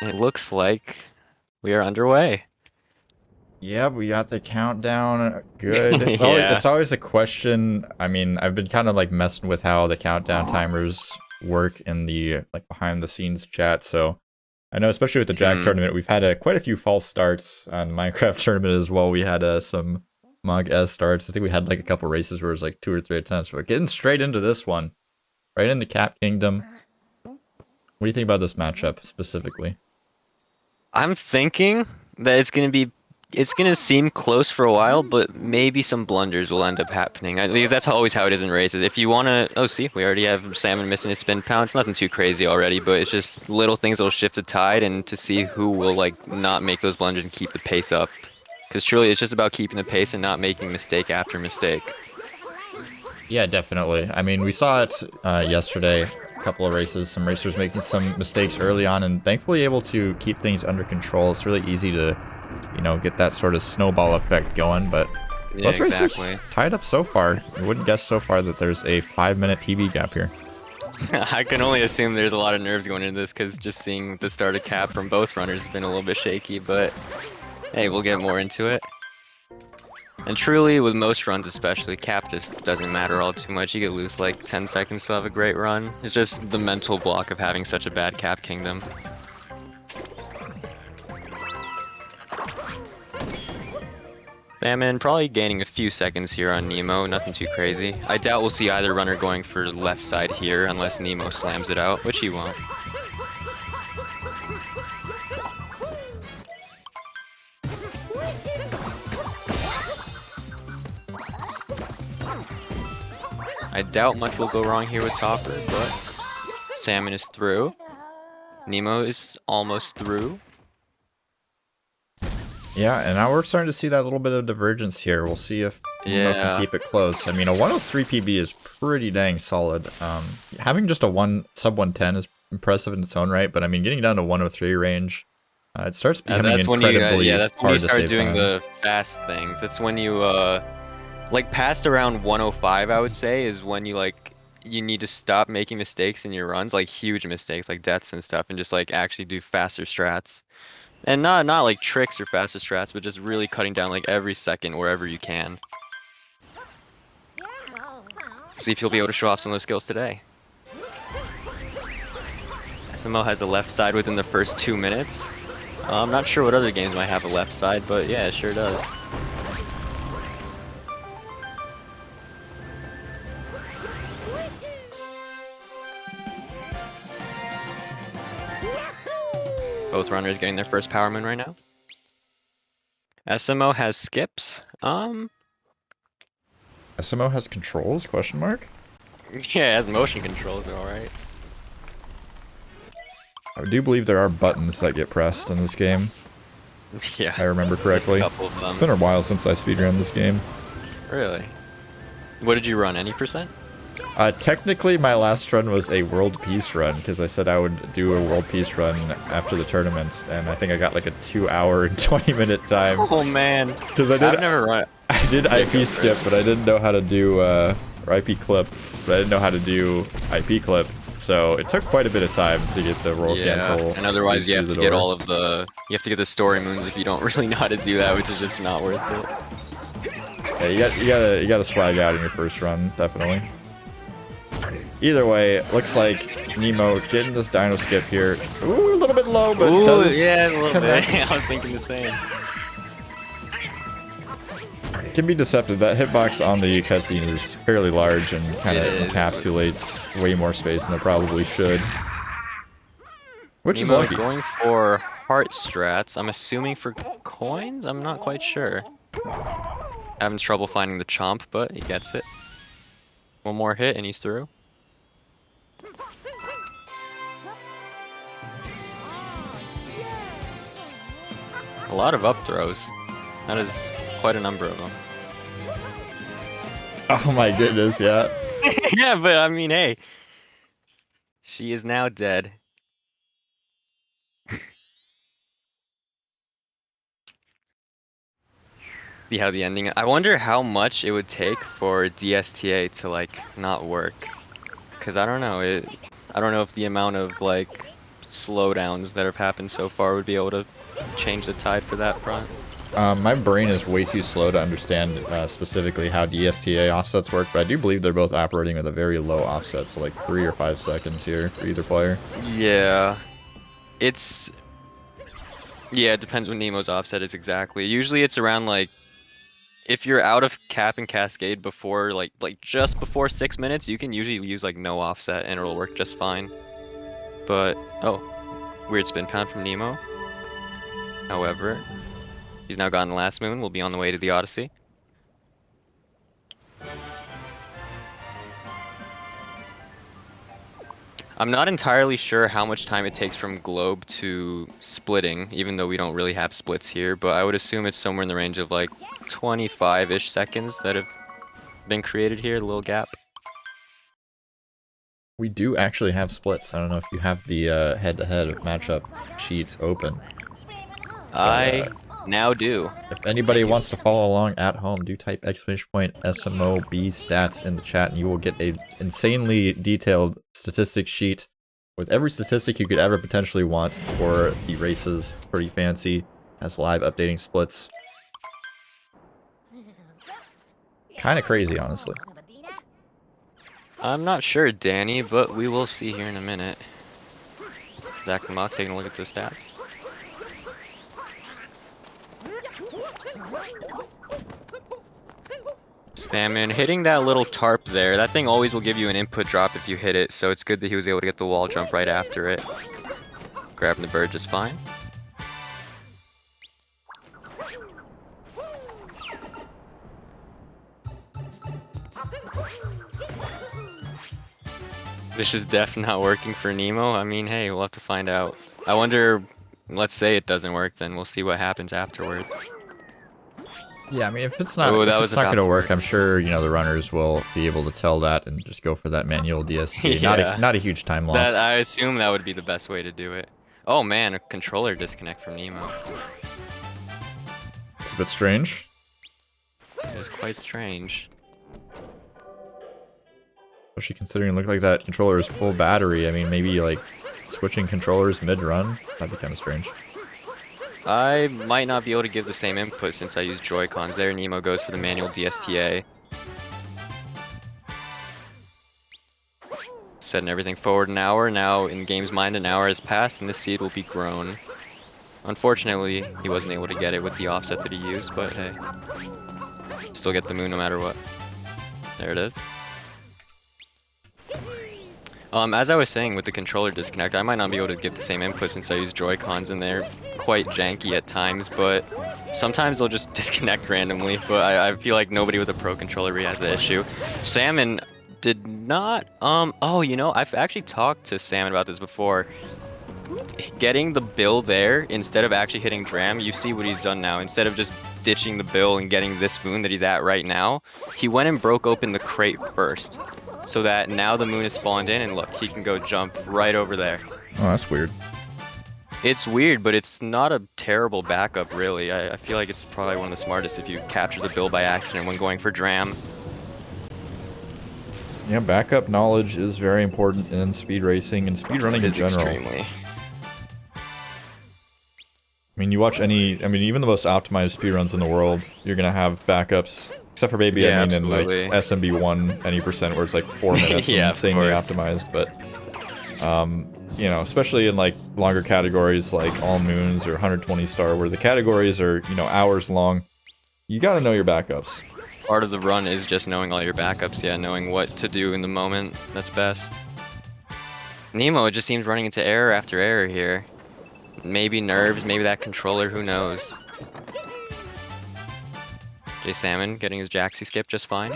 It looks like we are underway. Yeah, we got the countdown. Good. It's always Yeah. it's always a question. I mean, I've been kind of like messing with how the countdown timers work in the like behind the scenes chat. So I know, especially with the Jack Hmm. tournament, we've had quite a few false starts on Minecraft tournament as well. We had some Mog S starts. I think we had like a couple races where it was like 2 or 3 attempts. But getting straight into this one, right into Cap Kingdom. What do you think about this matchup specifically? I'm thinking that it's gonna seem close for a while, but maybe some blunders will end up happening. Because that's always how it is in races. If you wanna, oh see, we already have Salmon missing his spin pound. It's nothing too crazy already, but it's just little things that'll shift the tide, and to see who will like not make those blunders and keep the pace up. Because truly, it's just about keeping the pace and not making mistake after mistake. Yeah, definitely. I mean, we saw it yesterday, a couple of races, some racers making some mistakes early on and thankfully able to keep things under control. It's really easy to, get that sort of snowball effect going, but Yeah, both racers exactly. tied up so far. I wouldn't guess so far that there's a 5-minute PB gap here. I can only assume there's a lot of nerves going into this because just seeing the start of Cap from both runners has been a little bit shaky, but hey, we'll get more into it. And truly, with most runs especially, Cap just doesn't matter all too much. You could lose like 10 seconds to have a great run. It's just the mental block of having such a bad Cap Kingdom. Salmon probably gaining a few seconds here on Nemo, nothing too crazy. I doubt we'll see either runner going for left side here unless Nemo slams it out, which he won't. I doubt much will go wrong here with Topper, but Salmon is through. Nemo is almost through. Yeah, and now we're starting to see that little bit of divergence here. We'll see if Nemo can Yeah. keep it close. I mean, a 103 PB is pretty dang solid. Having just a sub 110 is impressive in its own right, but I mean, getting down to 103 range, it starts becoming That's when you, yeah, incredibly that's when you hard to start save doing time. the fast things. That's when you, like past around 105, I would say, is when you like, you need to stop making mistakes in your runs, like huge mistakes, like deaths and stuff, and just like actually do faster strats. And not like tricks or faster strats, but just really cutting down like every second wherever you can. See if you'll be able to show off some of those skills today. SMO has a left side within the first 2 minutes. I'm not sure what other games might have a left side, but yeah, it sure does. Both runners getting their first power moon right now. SMO has skips. SMO has controls? Question mark. Yeah, it has motion controls, alright. I do believe there are buttons that get pressed in this game, Yeah, if I remember just a correctly. couple of It's been them. a while since I speedrun this game. Really? What did you run? Any percent? Technically, my last run was a world peace run because I said I would do a world peace run after the tournament, and I think I got like a 2 hour and 20-minute time Oh man, because I've never run. I did Yeah, go IP for skip, it. but I didn't know how to do or IP clip, but I didn't know how to do IP clip, so it took quite a bit of time to get the roll Yeah, cancel. and otherwise you through have the to get door. all of the, you have to get the story moons if you don't really know how to do that, which is just not worth it. Yeah, you gotta swag out in your first run, definitely. Either way, looks like Nemo getting this dino skip here. Ooh, a little bit low, but Ooh, does yeah, a little bit. connect. I was thinking the same. Can be deceptive. That hitbox on the cutscene is fairly large and kind of It is. encapsulates way more space than it probably should. Which is Nemo lucky. going for heart strats. I'm assuming for coins? I'm not quite sure. Having trouble finding the chomp, but he gets it. One more hit and he's through. A lot of up throws. That is quite a number of them. Oh my goodness, yeah. Yeah, but I mean, hey. She is now dead. See how the ending. I wonder how much it would take for DSTA to like not work. Cause I don't know. I don't know if the amount of like slowdowns that have happened so far would be able to change the tide for that front. My brain is way too slow to understand specifically how DSTA offsets work, but I do believe they're both operating with a very low offset, so like 3 or 5 seconds here for either player. Yeah, it depends what Nemo's offset is exactly. Usually it's around like, if you're out of cap and cascade before like just before 6 minutes, you can usually use like no offset and it'll work just fine. But oh, weird spin pound from Nemo. However, he's now gotten the last moon. We'll be on the way to the Odyssey. I'm not entirely sure how much time it takes from globe to splitting, even though we don't really have splits here, but I would assume it's somewhere in the range of like 25-ish seconds that have been created here, the little gap. We do actually have splits. I don't know if you have the head-to-head matchup sheet open. I now do. If anybody wants to follow along at home, do type !SMO B stats in the chat and you will get a insanely detailed statistics sheet with every statistic you could ever potentially want for the races. Pretty fancy. Has live updating splits. Kind of crazy, honestly. I'm not sure, Danny, but we will see here in a minute. Zach the Mox taking a look at the stats. Salmon hitting that little tarp there. That thing always will give you an input drop if you hit it, so it's good that he was able to get the wall jump right after it. Grabbing the bird just fine. This is definitely not working for Nemo. I mean, hey, we'll have to find out. I wonder, let's say it doesn't work, then we'll see what happens afterwards. Yeah, I mean, if it's not, going to work, I'm sure, you know, the runners will be able to tell that and just go for that manual DST. Yeah. Not a huge time loss. I assume that would be the best way to do it. Oh man, a controller disconnect from Nemo. It's a bit strange. It was quite strange. Especially considering it looked like that controller is full battery. I mean, maybe like switching controllers mid-run? That'd be kind of strange. I might not be able to give the same input since I use Joy-Cons there. Nemo goes for the manual DSTA. Setting everything forward an hour. Now in game's mind an hour has passed and this seed will be grown. Unfortunately, he wasn't able to get it with the offset that he used, but hey. Still get the moon no matter what. There it is. As I was saying with the controller disconnect, I might not be able to give the same input since I use Joy-Cons and they're quite janky at times, but sometimes they'll just disconnect randomly, but I feel like nobody with a pro controller really has the issue. Salmon did not, oh, you know, I've actually talked to Salmon about this before. Getting the bill there, instead of actually hitting Dram, you see what he's done now. Instead of just ditching the bill and getting this moon that he's at right now, he went and broke open the crate first. So that now the moon is spawned in and look, he can go jump right over there. Oh, that's weird. It's weird, but it's not a terrible backup really. I feel like it's probably one of the smartest if you capture the bill by accident when going for Dram. Yeah, backup knowledge is very important in speed racing and speed running in general. Extremely. I mean, you watch any, I mean, even the most optimized speedruns in the world, you're going to have backups. Except for maybe, yeah, I mean, absolutely. in like SMB1 any percent where it's like 4 minutes yeah, and insanely optimized. But, you know, especially in like longer categories like All Moons or 120 Star where the categories are, you know, hours long, you got to know your backups. Part of the run is just knowing all your backups, yeah, knowing what to do in the moment. That's best. Nemo just seems running into error after error here. Maybe nerves, maybe that controller, who knows. J Salmon getting his Jaxie skip just fine.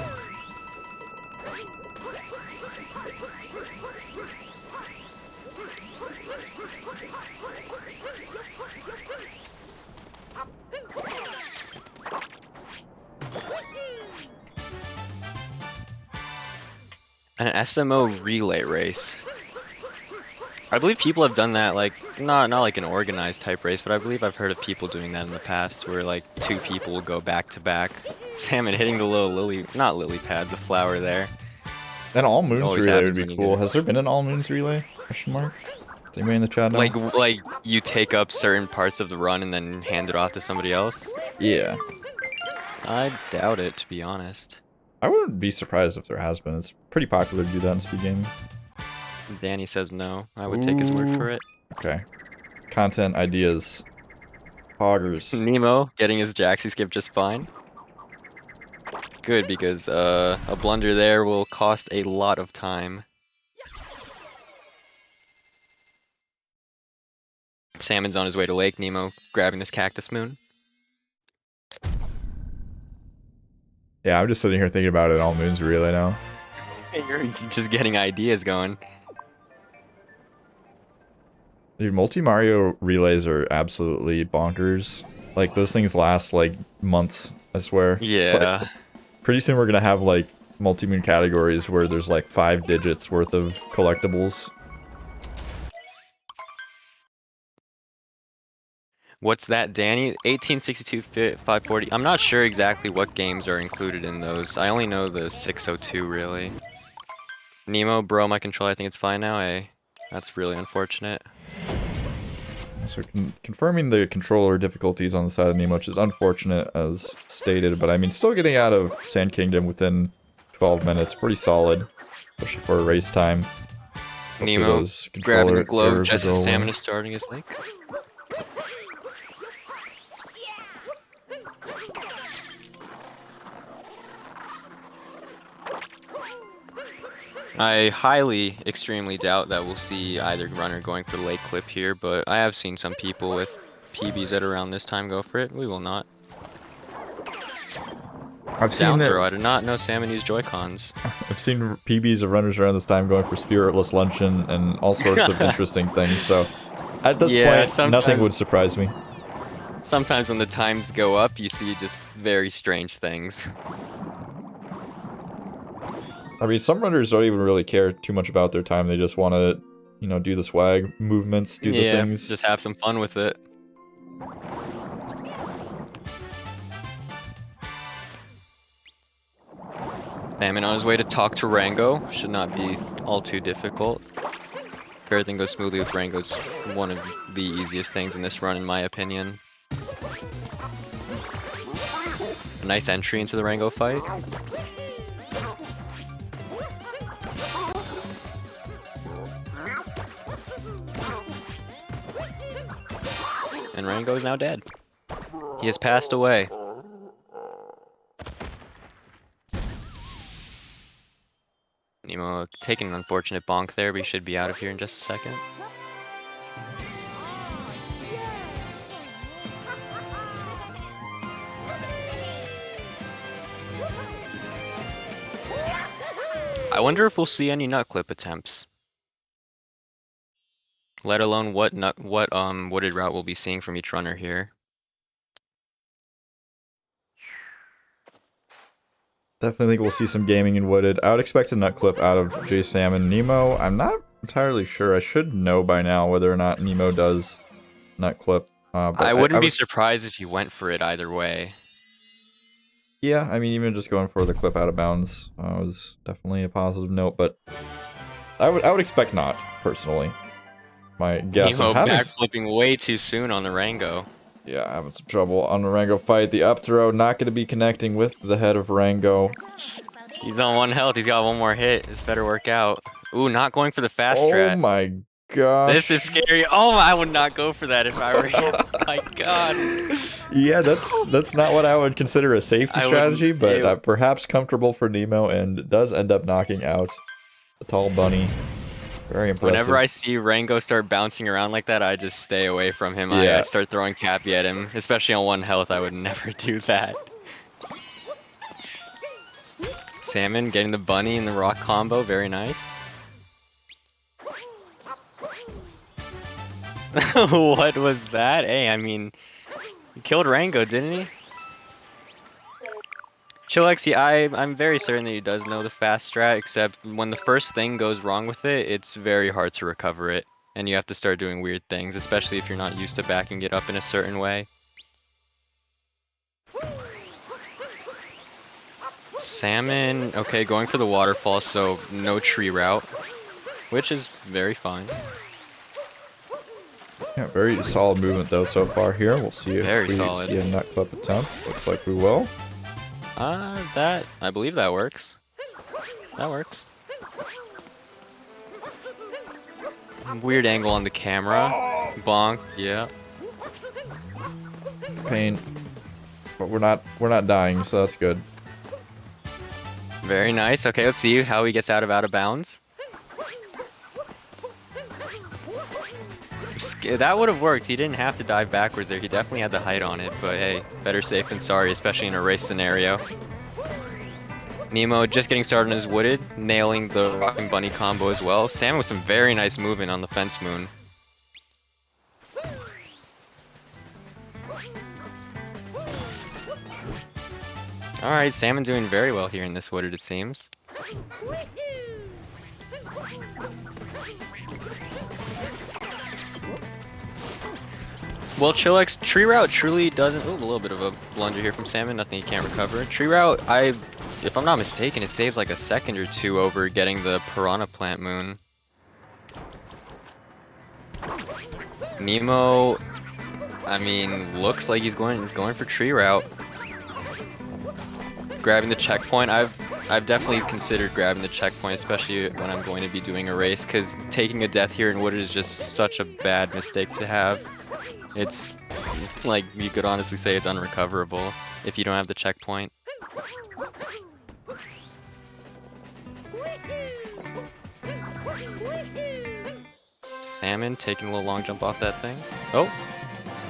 An SMO relay race. I believe people have done that, like, not like an organized type race, but I believe I've heard of people doing that in the past, where like 2 people will go back to back. Salmon hitting the little not lily pad, the flower there. An All Moons relay would be cool. Has there been an All Moons relay? Question mark. Is anybody in the chat now? Like you take up certain parts of the run and then hand it off to somebody else? Yeah. I doubt it, to be honest. I wouldn't be surprised if there has been. It's pretty popular to do that in speed gaming. Danny says no. I would take his word for it. Okay. Content ideas. Hoggers. Nemo getting his Jaxi skip just fine. Good, because a blunder there will cost a lot of time. Salmon's on his way to lake. Nemo grabbing this cactus moon. Yeah, I'm just sitting here thinking about it. All moons relay now. You're just getting ideas going. Dude, multi-Mario relays are absolutely bonkers. Like, those things last, like, months, I swear. Yeah. Like, pretty soon we're gonna have, like, multi-moon categories where there's, like, 5 digits worth of collectibles. What's that, Danny? 1862 540. I'm not sure exactly what games are included in those. I only know the 602, really. Nemo, bro, my controller, I think it's fine now, eh? That's really unfortunate. So confirming the controller difficulties on the side of Nemo, which is unfortunate as stated, but I mean, still getting out of Sand Kingdom within 12 minutes, pretty solid, especially for a race time. Hopefully Nemo grabbing the globe errors just will go as away. Salmon is starting his lake. I highly, extremely doubt that we'll see either runner going for the lake clip here, but I have seen some people with PBs at around this time go for it. We will not. I've seen Down throw. I did not know Salmon used Joy-Cons. I've seen PBs of runners around this time going for spiritless luncheon and all sorts of interesting things. So at this point, nothing would surprise me. Sometimes when the times go up, you see just very strange things. I mean, some runners don't even really care too much about their time. They just want to, you know, do the swag movements, do the things. Just have some fun with it. Salmon on his way to talk to Rango. Should not be all too difficult. If everything goes smoothly with Rango, it's one of the easiest things in this run, in my opinion. A nice entry into the Rango fight. And Rango is now dead. He has passed away. Nemo taking an unfortunate bonk there, but he should be out of here in just a second. I wonder if we'll see any nut clip attempts. Let alone what wooded route we'll be seeing from each runner here. Definitely think we'll see some gaming in wooded. I would expect a nut clip out of J Salmon. Nemo, I'm not entirely sure. I should know by now whether or not Nemo does nut clip. But I wouldn't be surprised if he went for it either way. Yeah, I mean, even just going for the clip out of bounds was definitely a positive note, but I would expect not, personally. My guess. Nemo backflipping way too soon on the Rango. Yeah, having some trouble on the Rango fight. The up throw not going to be connecting with the head of Rango. He's on 1 health. He's got one more hit. This better work out. Ooh, not going for the fast strat. Oh my gosh. This is scary. Oh, I would not go for that if I were him. My God. Yeah, that's not what I would consider a safety strategy, but perhaps comfortable for Nemo, and does end up knocking out the tall bunny. Very impressive. Whenever I see Rango start bouncing around like that, I just stay away from him. I start throwing Cappy at him. Especially on 1 health, I would never do that. Salmon getting the bunny and the rock combo, very nice. What was that? Hey, I mean, he killed Rango, didn't he? Chillexy, I'm very certain that he does know the fast strat, except when the first thing goes wrong with it, it's very hard to recover it. And you have to start doing weird things, especially if you're not used to backing it up in a certain way. Salmon, okay, going for the waterfall, so no tree route, which is very fine. Yeah, very solid movement though so far here. We'll see if Very we solid. see a nut clip attempt. Looks like we will. I believe that works. That works. Weird angle on the camera. Bonk, yeah. Pain. But we're not dying, so that's good. Very nice. Okay, let's see how he gets out of bounds. That would have worked. He didn't have to dive backwards there. He definitely had the height on it, but hey, better safe than sorry, especially in a race scenario. Nemo just getting started on his wooded, nailing the rocking bunny combo as well. Sam with some very nice movement on the fence moon. Alright, Salmon doing very well here in this wooded, it seems. Well, Chillax, tree route truly doesn't. Ooh, a little bit of a blunder here from Salmon. Nothing he can't recover. Tree route, if I'm not mistaken, it saves like a second or two over getting the piranha plant moon. Nemo, I mean, looks like he's going for tree route. Grabbing the checkpoint. I've definitely considered grabbing the checkpoint, especially when I'm going to be doing a race, because taking a death here in wooded is just such a bad mistake to have. It's like, you could honestly say it's unrecoverable if you don't have the checkpoint. Salmon taking a little long jump off that thing. Oh,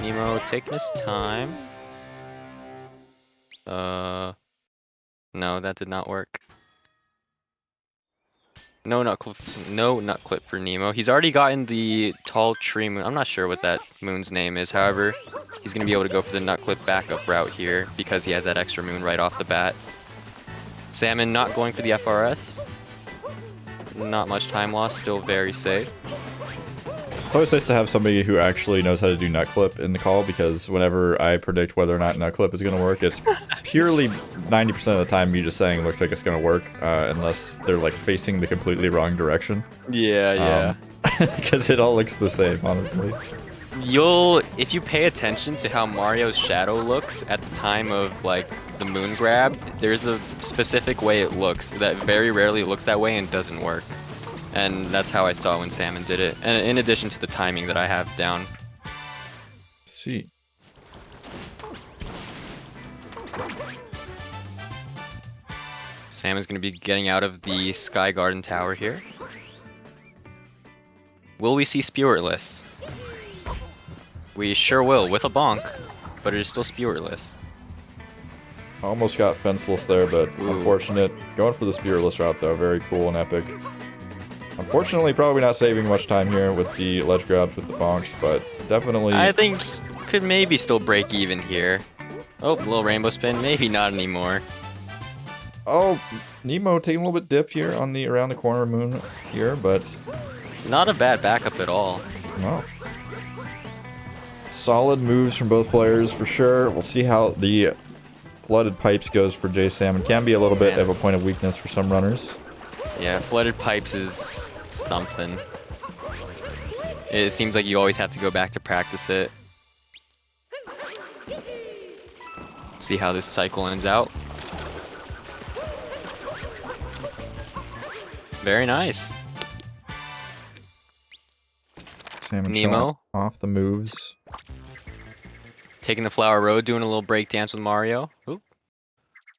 Nemo taking his time. No, that did not work. No nut clip for Nemo. He's already gotten the tall tree moon. I'm not sure what that moon's name is. However, he's gonna be able to go for the nut clip backup route here because he has that extra moon right off the bat. Salmon not going for the FRS. Not much time lost. Still very safe. It's always nice to have somebody who actually knows how to do nut clip in the call, because whenever I predict whether or not nut clip is going to work, it's purely 90% of the time me just saying it looks like it's going to work, unless they're like facing the completely wrong direction. Yeah. Because it all looks the same, honestly. If you pay attention to how Mario's shadow looks at the time of like the moon grab, there's a specific way it looks that very rarely looks that way and doesn't work. And that's how I saw when Salmon did it, and in addition to the timing that I have down. Let's see. Salmon's going to be getting out of the Sky Garden Tower here. Will we see Spiritless? We sure will, with a bonk, but it is still Spiritless. Almost got fenceless there, but unfortunate. Going for the Spiritless route though, very cool and epic. Unfortunately, probably not saving much time here with the ledge grabs with the bonks, but definitely... I think could maybe still break even here. Oh, little rainbow spin, maybe not anymore. Oh, Nemo taking a little bit dip here on the around the corner moon here, but... Not a bad backup at all. No. Solid moves from both players for sure. We'll see how the flooded pipes goes for J Salmon. Can be a little bit of a point of weakness for some runners. Yeah, flooded pipes is something. It seems like you always have to go back to practice it. See how this cycle ends out. Very nice. Salmon Nemo off the moves. taking the flower road, doing a little break dance with Mario. Oop.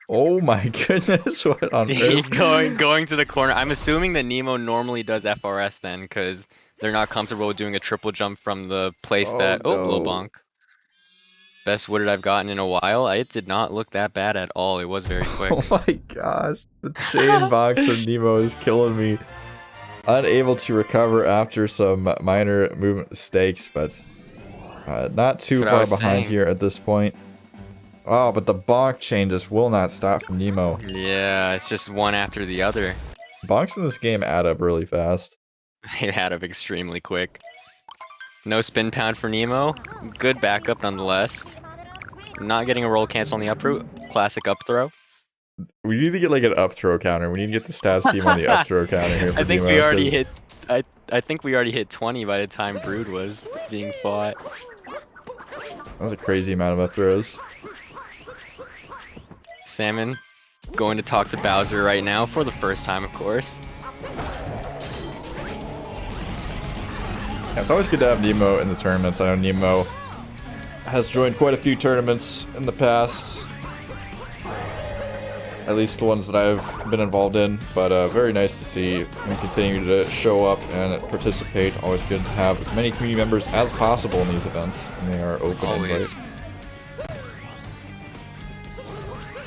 Oh my goodness, what on earth? going to the corner. I'm assuming that Nemo normally does FRS then, because they're not comfortable with doing a triple jump from the place that... Oh, no. little bonk. Best wooded I've gotten in a while. It did not look that bad at all. It was very quick. Oh my gosh, the chain box from Nemo is killing me. Unable to recover after some minor movement mistakes, but not too far behind here at this point. Oh, but the bonk chain just will not stop from Nemo. Yeah, it's just one after the other. Bonks in this game add up really fast. They add up extremely quick. No spin pound for Nemo. Good backup nonetheless. Not getting a roll cancel on the up root. Classic up throw. We need to get like an up throw counter. We need to get the stats team on the up throw counter here. I think we already hit. I think we already hit 20 by the time Brood was being fought. That was a crazy amount of throws. Salmon going to talk to Bowser right now for the first time, of course. Yeah, it's always good to have Nemo in the tournaments. I know Nemo has joined quite a few tournaments in the past. At least the ones that I've been involved in, but very nice to see him continue to show up and participate. Always good to have as many community members as possible in these events, and they are open Always. invite.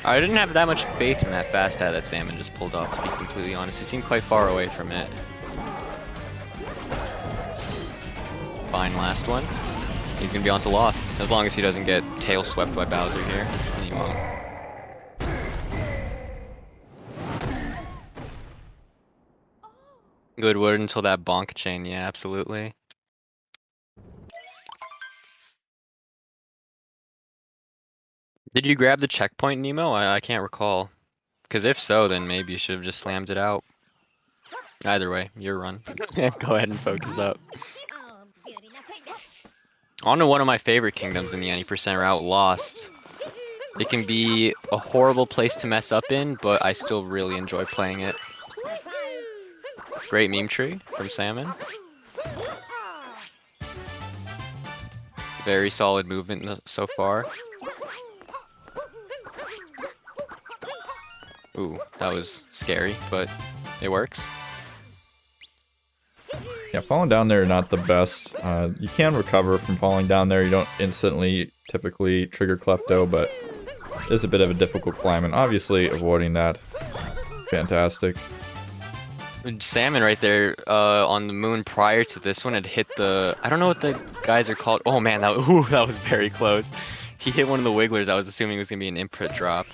I didn't have that much faith in that fast hat that Salmon just pulled off, to be completely honest. He seemed quite far away from it. Fine, last one. He's gonna be on to Lost, as long as he doesn't get tail swept by Bowser here, and he won't. Good word until that bonk chain, yeah, absolutely. Did you grab the checkpoint, Nemo? I can't recall. Because if so, then maybe you should have just slammed it out. Either way, your run. Go ahead and focus up. On to one of my favorite kingdoms in the 90% route, Lost. It can be a horrible place to mess up in, but I still really enjoy playing it. Great meme tree from Salmon. Very solid movement so far. Ooh, that was scary, but it works. Yeah, falling down there not the best. You can recover from falling down there. You don't instantly typically trigger Klepto, but it is a bit of a difficult climb, and obviously avoiding that, fantastic. Salmon right there on the moon prior to this one had hit the... I don't know what the guys are called. Oh man, that was very close. He hit one of the wigglers. I was assuming it was going to be an input drop.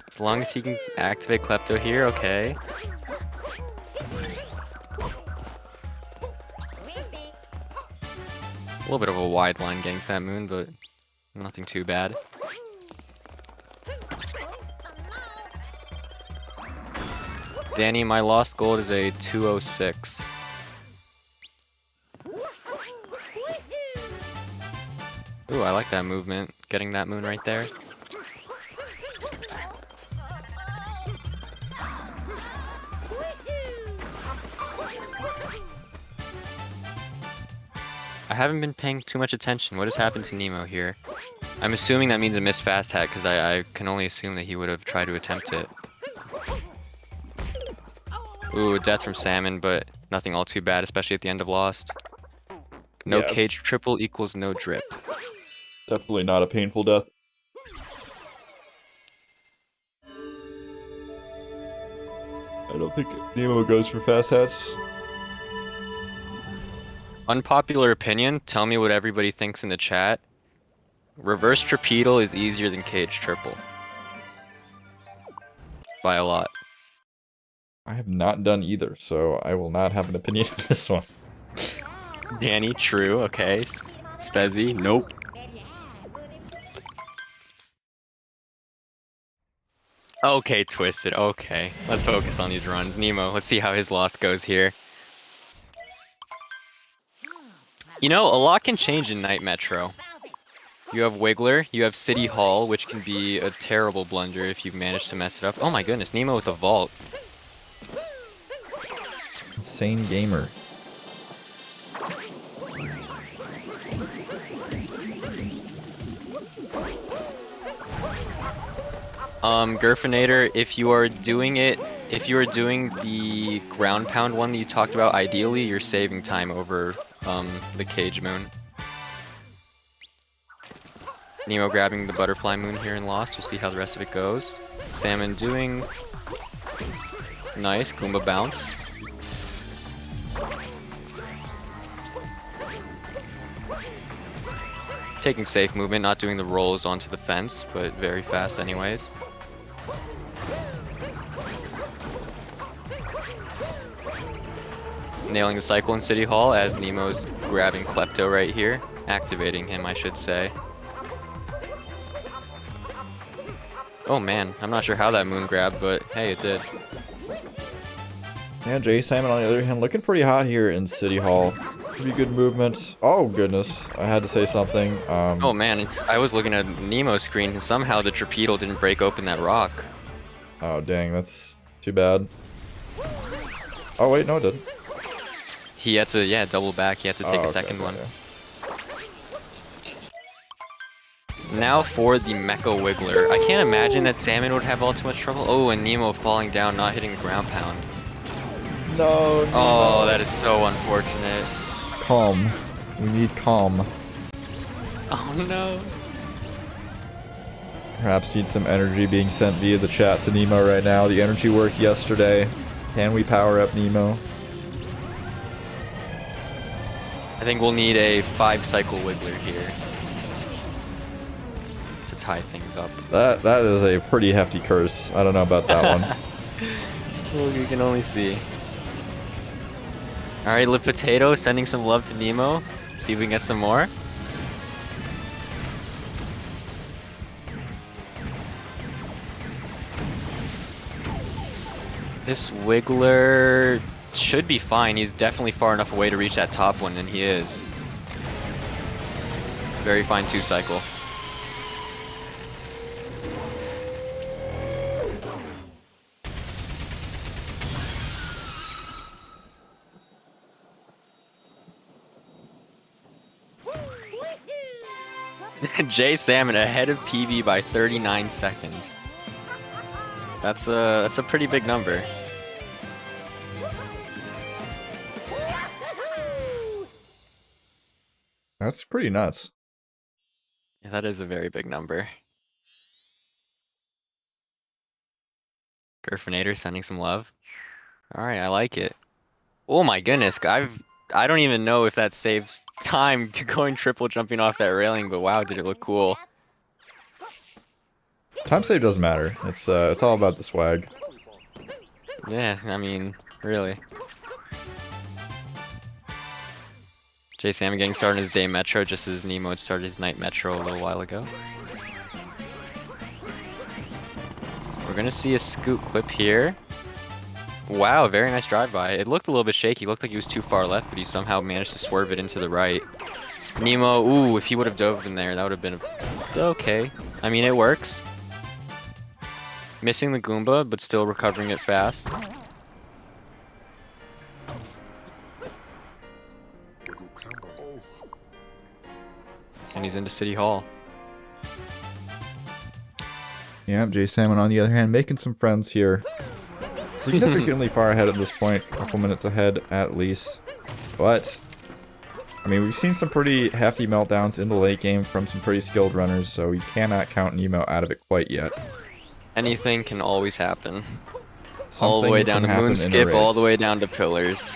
As long as he can activate Klepto here, okay. A little bit of a wide line against that moon, but nothing too bad. Danny, my lost gold is a 206. Ooh, I like that movement. Getting that moon right there. I haven't been paying too much attention. What has happened to Nemo here? I'm assuming that means a missed fast hat, because I can only assume that he would have tried to attempt it. Ooh, death from Salmon, but nothing all too bad, especially at the end of Lost. No Yes. cage triple equals no drip. Definitely not a painful death. I don't think Nemo goes for fast hats. Unpopular opinion, tell me what everybody thinks in the chat. Reverse trapedal is easier than cage triple. By a lot. I have not done either, so I will not have an opinion on this one. Danny, true, okay. Spezzy, nope. Okay, Twisted, okay. Let's focus on these runs. Nemo, let's see how his lost goes here. You know, a lot can change in Night Metro. You have Wiggler, you have City Hall, which can be a terrible blunder if you manage to mess it up. Oh my goodness, Nemo with a vault. Insane gamer. Gerfinator, if you are doing the ground pound one that you talked about, ideally you're saving time over the cage moon. Nemo grabbing the butterfly moon here in Lost. We'll see how the rest of it goes. Salmon doing nice Goomba bounce. Taking safe movement, not doing the rolls onto the fence, but very fast anyways. Nailing the cycle in City Hall as Nemo's grabbing Klepto right here. Activating him, I should say. Oh man, I'm not sure how that moon grabbed, but hey, it did. Yeah, Jay Salmon on the other hand looking pretty hot here in City Hall. Pretty good movement. Oh goodness, I had to say something. Oh man, I was looking at Nemo's screen and somehow the torpedo didn't break open that rock. Oh dang, that's too bad. Oh wait, no it didn't. He had to, yeah, double back. He had to take a second one. Now for the Mecha Wiggler. I can't imagine that Salmon would have all too much trouble. Oh, and Nemo falling down, not hitting ground pound. No. Oh, that is so unfortunate. Calm. We need calm. Oh no. Perhaps need some energy being sent via the chat to Nemo right now. The energy worked yesterday. Can we power up Nemo? I think we'll need a 5-cycle Wiggler here to tie things up. That is a pretty hefty curse. I don't know about that one. Well, you can only see. Alright, Lip Potato sending some love to Nemo. See if we can get some more. This Wiggler should be fine. He's definitely far enough away to reach that top one, and he is. Very fine 2-cycle. Jay Salmon ahead of PB by 39 seconds. That's a pretty big number. That's pretty nuts. Yeah, that is a very big number. Gerfinator sending some love. Alright, I like it. Oh my goodness, I don't even know if that saves time to going triple jumping off that railing, but wow, did it look cool. Time save doesn't matter. It's all about the swag. Yeah, I mean, really. Jay Salmon getting started in his day metro just as Nemo had started his night metro a little while ago. We're gonna see a scoot clip here. Wow, very nice drive-by. It looked a little bit shaky. It looked like he was too far left, but he somehow managed to swerve it into the right. Nemo, ooh, if he would have dove in there, that would have been okay. I mean, it works. Missing the Goomba, but still recovering it fast. And he's into City Hall. Yeah, Jay Salmon on the other hand making some friends here. Significantly far ahead at this point, a couple minutes ahead at least. But, I mean, we've seen some pretty hefty meltdowns in the late game from some pretty skilled runners, so we cannot count Nemo out of it quite yet. Anything can always happen. Something all the way down to can happen in a Moonskip, all the race. way down to Pillars.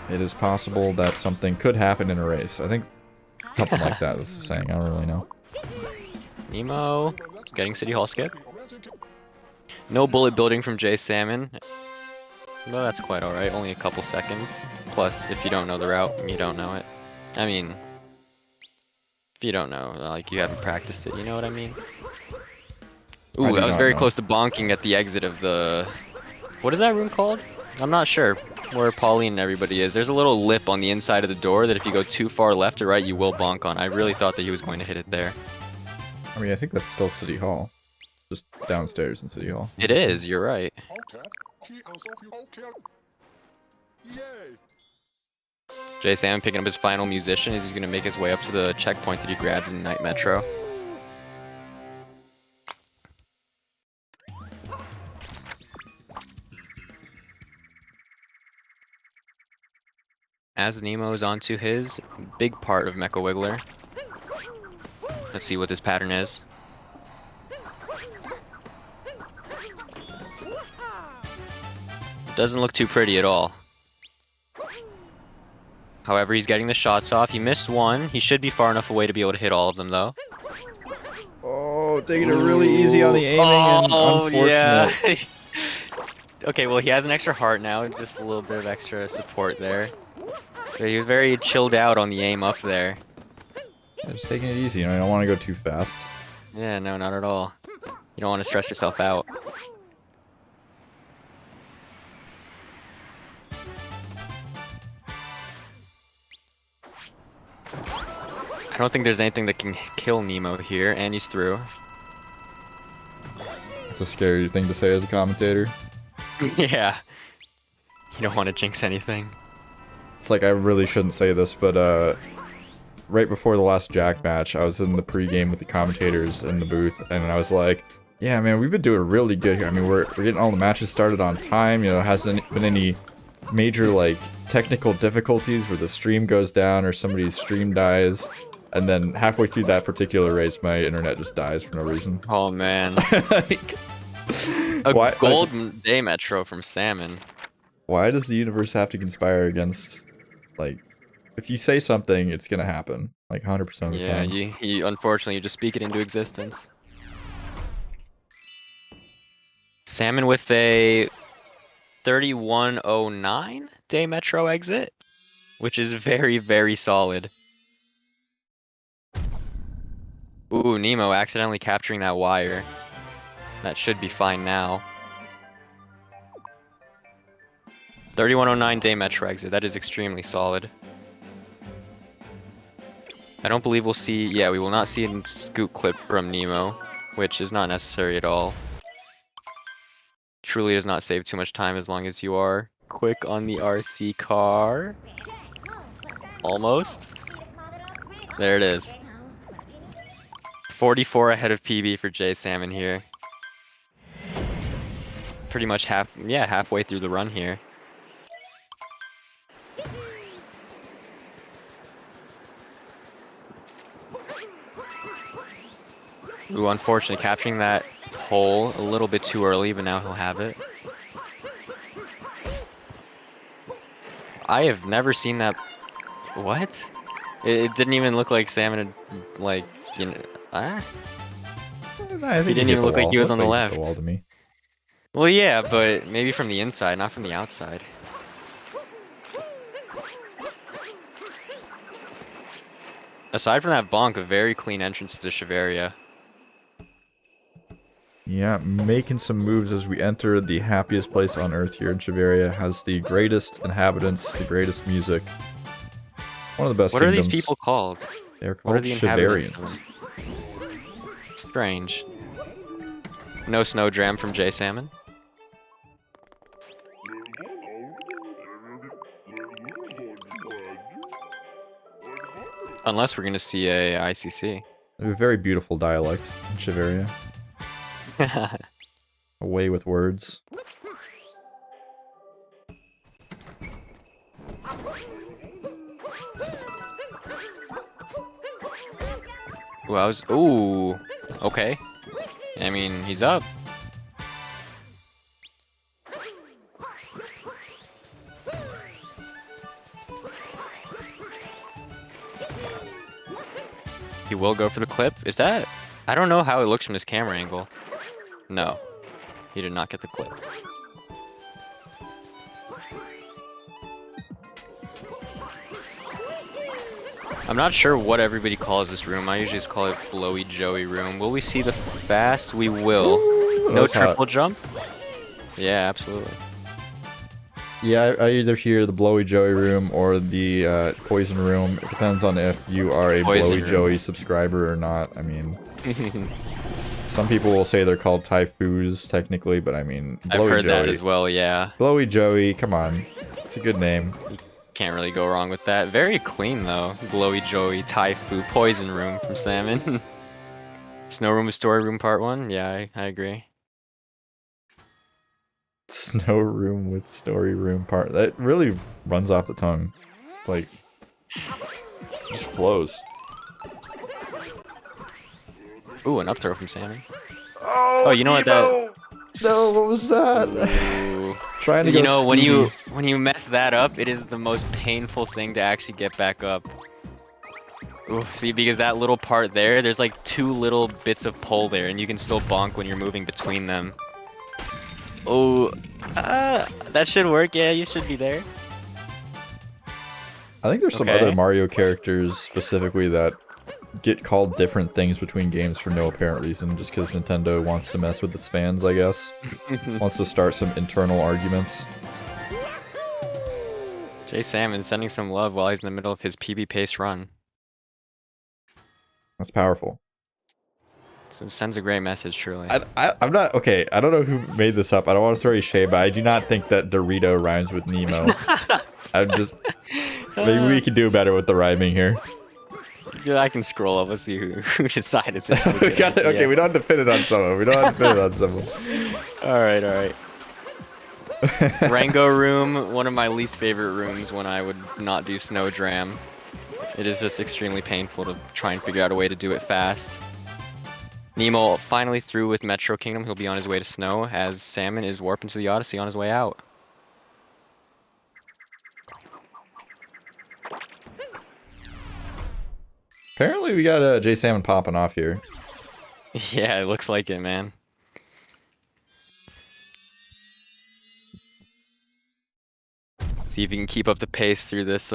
It is possible that something could happen in a race. I think something like that is the saying. I don't really know. Nemo getting City Hall skip. No bullet building from Jay Salmon. Well, that's quite alright. Only a couple seconds. Plus, if you don't know the route, you don't know it. I mean, if you don't know, like, you haven't practiced it, you know what I mean? Ooh, that was very close to bonking at the exit of the... What is that room called? I'm not sure where Pauline and everybody is. There's a little lip on the inside of the door that if you go too far left or right, you will bonk on. I really thought that he was going to hit it there. I mean, I think that's still City Hall. Just downstairs in City Hall. It is, you're right. Jay Salmon picking up his final musician as he's going to make his way up to the checkpoint that he grabbed in Night Metro. As Nemo is onto his big part of Mecha Wiggler. Let's see what this pattern is. Doesn't look too pretty at all. However, he's getting the shots off. He missed one. He should be far enough away to be able to hit all of them, though. Oh, taking it really easy on the aiming and unfortunate. Yeah. Okay, well, he has an extra heart now. Just a little bit of extra support there. So he was very chilled out on the aim up there. Yeah, just taking it easy. You know, I don't want to go too fast. Yeah, no, not at all. You don't want to stress yourself out. I don't think there's anything that can kill Nemo here, and he's through. It's a scary thing to say as a commentator. Yeah. You don't want to jinx anything. It's like, I really shouldn't say this, but right before the last Jack match, I was in the pregame with the commentators in the booth, and I was like, yeah, man, we've been doing really good here. I mean, we're getting all the matches started on time, you know, hasn't been any major, like, technical difficulties where the stream goes down or somebody's stream dies, and then halfway through that particular race, my internet just dies for no reason. Oh man. Like, A gold day metro from Salmon. why does the universe have to conspire against, like, if you say something, it's gonna happen, like 100% of the Yeah, time. you unfortunately you just speak it into existence. Salmon with a 3109 day metro exit, which is very, very solid. Ooh, Nemo accidentally capturing that wire. That should be fine now. 3109 day metro exit, that is extremely solid. I don't believe we'll see, yeah, we will not see a scoot clip from Nemo, which is not necessary at all. Truly does not save too much time as long as you are quick on the RC car. Almost. There it is. 44 ahead of PB for J Salmon here. Pretty much halfway through the run here. Ooh, unfortunately, capturing that pole a little bit too early, but now he'll have it. I have never seen that. What? It didn't even look like Salmon had, like, you know, I think he didn't even look like he was on the Looked like left. the wall to me. Well, yeah, but maybe from the inside, not from the outside. Aside from that bonk, a very clean entrance to Shiveria. Yeah, making some moves as we enter the happiest place on Earth here in Shiveria. Has the greatest inhabitants, the greatest music. One of the best What are kingdoms. these people called? They're What are called the inhabitants of Shiverians. them? Strange. No snow dram from J Salmon. Unless we're gonna see a ICC. They have a very beautiful dialect in Shiveria. Away with words. Well, ooh, okay. I mean, he's up. He will go for the clip. Is that? I don't know how it looks from this camera angle. No, he did not get the clip. I'm not sure what everybody calls this room. I usually just call it Blowy Joey room. Will we see the fast? We will. No That's triple hot. jump? Yeah, absolutely. Yeah, I either hear the Blowy Joey room or the Poison room. It depends on if you are a Poison Blowy room. Joey subscriber or not. I mean, some people will say they're called Typhoos technically, but I mean, Blowy I've heard Joey. that as well, yeah. Blowy Joey, come on. It's a good name. Can't really go wrong with that. Very clean though. Blowy Joey, Typhoo, Poison Room from Salmon. Snow Room with Story Room Part 1? Yeah, I agree. Snow room with story room part. That really runs off the tongue. It's like, just flows. Ooh, an up throw from Salmon. Oh, you know what that... No, what was that? Ooh. Trying to go You know, speedy. when you mess that up, it is the most painful thing to actually get back up. Ooh, see, because that little part there, there's like 2 little bits of pole there, and you can still bonk when you're moving between them. Oh, that should work. Yeah, you should be there. I think there's some Okay. other Mario characters specifically that get called different things between games for no apparent reason, just because Nintendo wants to mess with its fans, I guess. Wants to start some internal arguments. J Salmon sending some love while he's in the middle of his PB pace run. That's powerful. So sends a great message, truly. I'm not okay. I don't know who made this up. I don't want to throw you shade, but I do not think that Dorito rhymes with Nemo. I'm just maybe we could do better with the rhyming here. Yeah, I can scroll up. Let's see who decided this. Okay, we don't have to pin it on someone. We don't have to pin it on someone. All right. Rango room, one of my least favorite rooms when I would not do snow dram. It is just extremely painful to try and figure out a way to do it fast. Nemo finally through with Metro Kingdom. He'll be on his way to snow as Salmon is warping to the Odyssey on his way out. Apparently we got J Salmon popping off here. Yeah, it looks like it, man. See if he can keep up the pace through this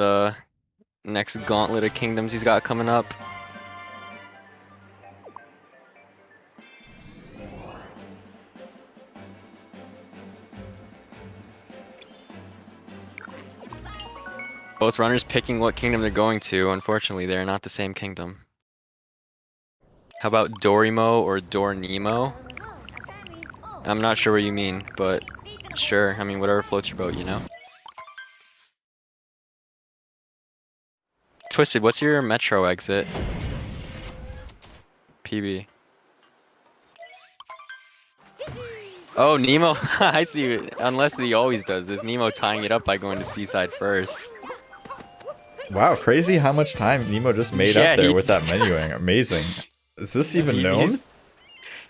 next gauntlet of kingdoms he's got coming up. Both runners picking what kingdom they're going to. Unfortunately, they're not the same kingdom. How about Dorimo or Dornemo? I'm not sure what you mean, but sure. I mean, whatever floats your boat, you know? Twisted, what's your metro exit? PB. Oh, Nemo. I see. Unless he always does this. Nemo tying it up by going to Seaside first. Wow, crazy how much time Nemo just made up there with that menuing. Amazing. Is this even known?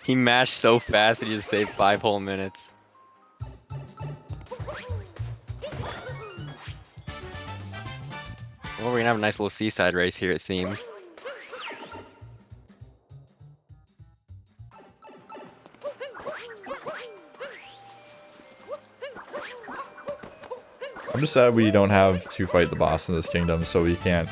He mashed so fast that he just saved 5 whole minutes. Well, we're gonna have a nice little seaside race here, it seems. I'm just sad we don't have to fight the boss in this kingdom, so we can't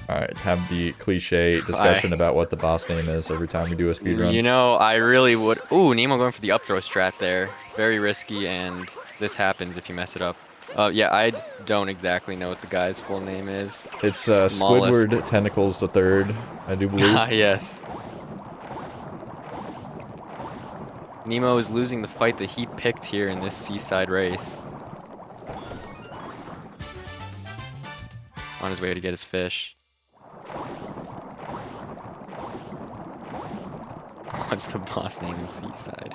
have the cliche discussion about what the boss name is every time we do a speedrun. You know, I really would. Ooh, Nemo going for the up throw strat there. Very risky, and this happens if you mess it up. Yeah, I don't exactly know what the guy's full name is. It's Squidward Tentacles III, I do believe. Ah, yes. Nemo is losing the fight that he picked here in this seaside race. On his way to get his fish. What's the boss name in Seaside?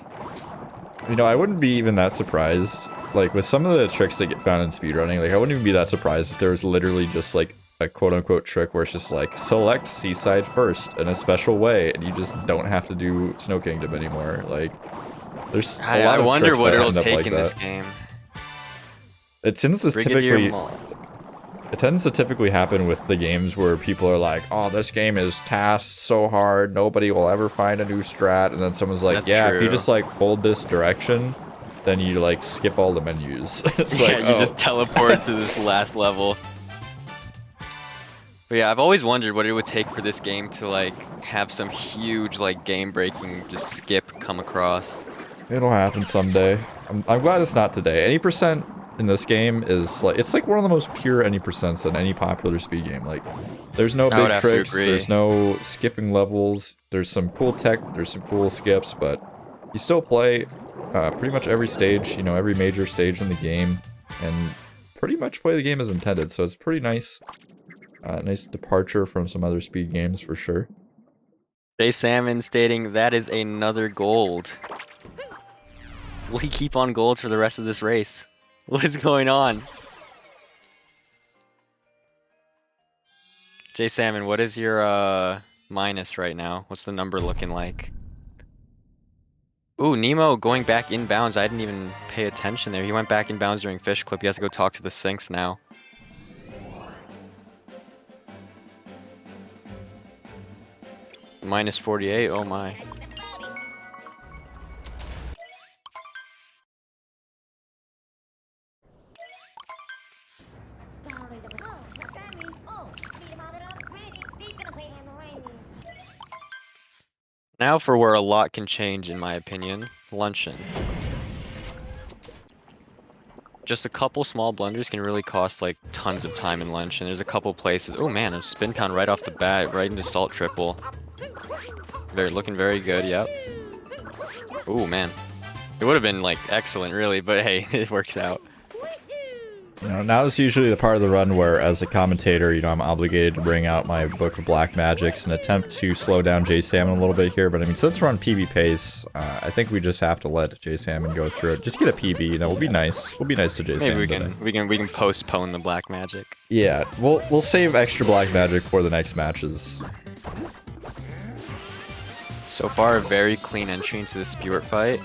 You know, I wouldn't be even that surprised. Like, with some of the tricks that get found in speedrunning, like, I wouldn't even be that surprised if there was literally just, like, a quote-unquote trick where it's just, like, select Seaside first in a special way, and you just don't have to do Snow Kingdom anymore. Like, there's a lot of wonder tricks what that it'll end up take like in that. this game. It tends to typically happen with the games where people are like, oh, this game is tasked so hard, nobody will ever find a new strat, and then someone's like, That's yeah, true. if you just like hold this direction, then you like skip all the menus. It's Yeah, like, you just teleport to this last level. But yeah, I've always wondered what it would take for this game to like have some huge like game-breaking just skip come across. It'll happen someday. I'm glad it's not today. Any percent in this game is like, it's like one of the most pure any percents in any popular speed game. Like, there's no big tricks, there's no skipping levels, there's some cool tech, there's some cool skips, but you still play pretty much every stage, you know, every major stage in the game, and pretty much play the game as intended, so it's pretty nice. Nice departure from some other speed games for sure. J Salmon stating that is another gold. Will he keep on gold for the rest of this race? What is going on? J Salmon, what is your minus right now? What's the number looking like? Ooh, Nemo going back inbounds. I didn't even pay attention there. He went back inbounds during fish clip. He has to go talk to the sinks now. Minus 48, oh my. Now for where a lot can change in my opinion, luncheon. Just a couple small blunders can really cost like tons of time in luncheon. There's a couple places, oh man, a spin pound right off the bat, right into salt triple. Looking very good, yep. Ooh, man. It would have been, like, excellent, really, but hey, it works out. You know, now is usually the part of the run where, as a commentator, you know, I'm obligated to bring out my Book of Black Magics and attempt to slow down jasalmon a little bit here. But I mean, since we're on PB pace, I think we just have to let jasalmon go through it. Just get a PB, you know, we'll be nice. We'll be nice to jasalmon. Maybe we can postpone the black magic. Yeah, we'll save extra black magic for the next matches. So far, a very clean entry into the Spewart fight.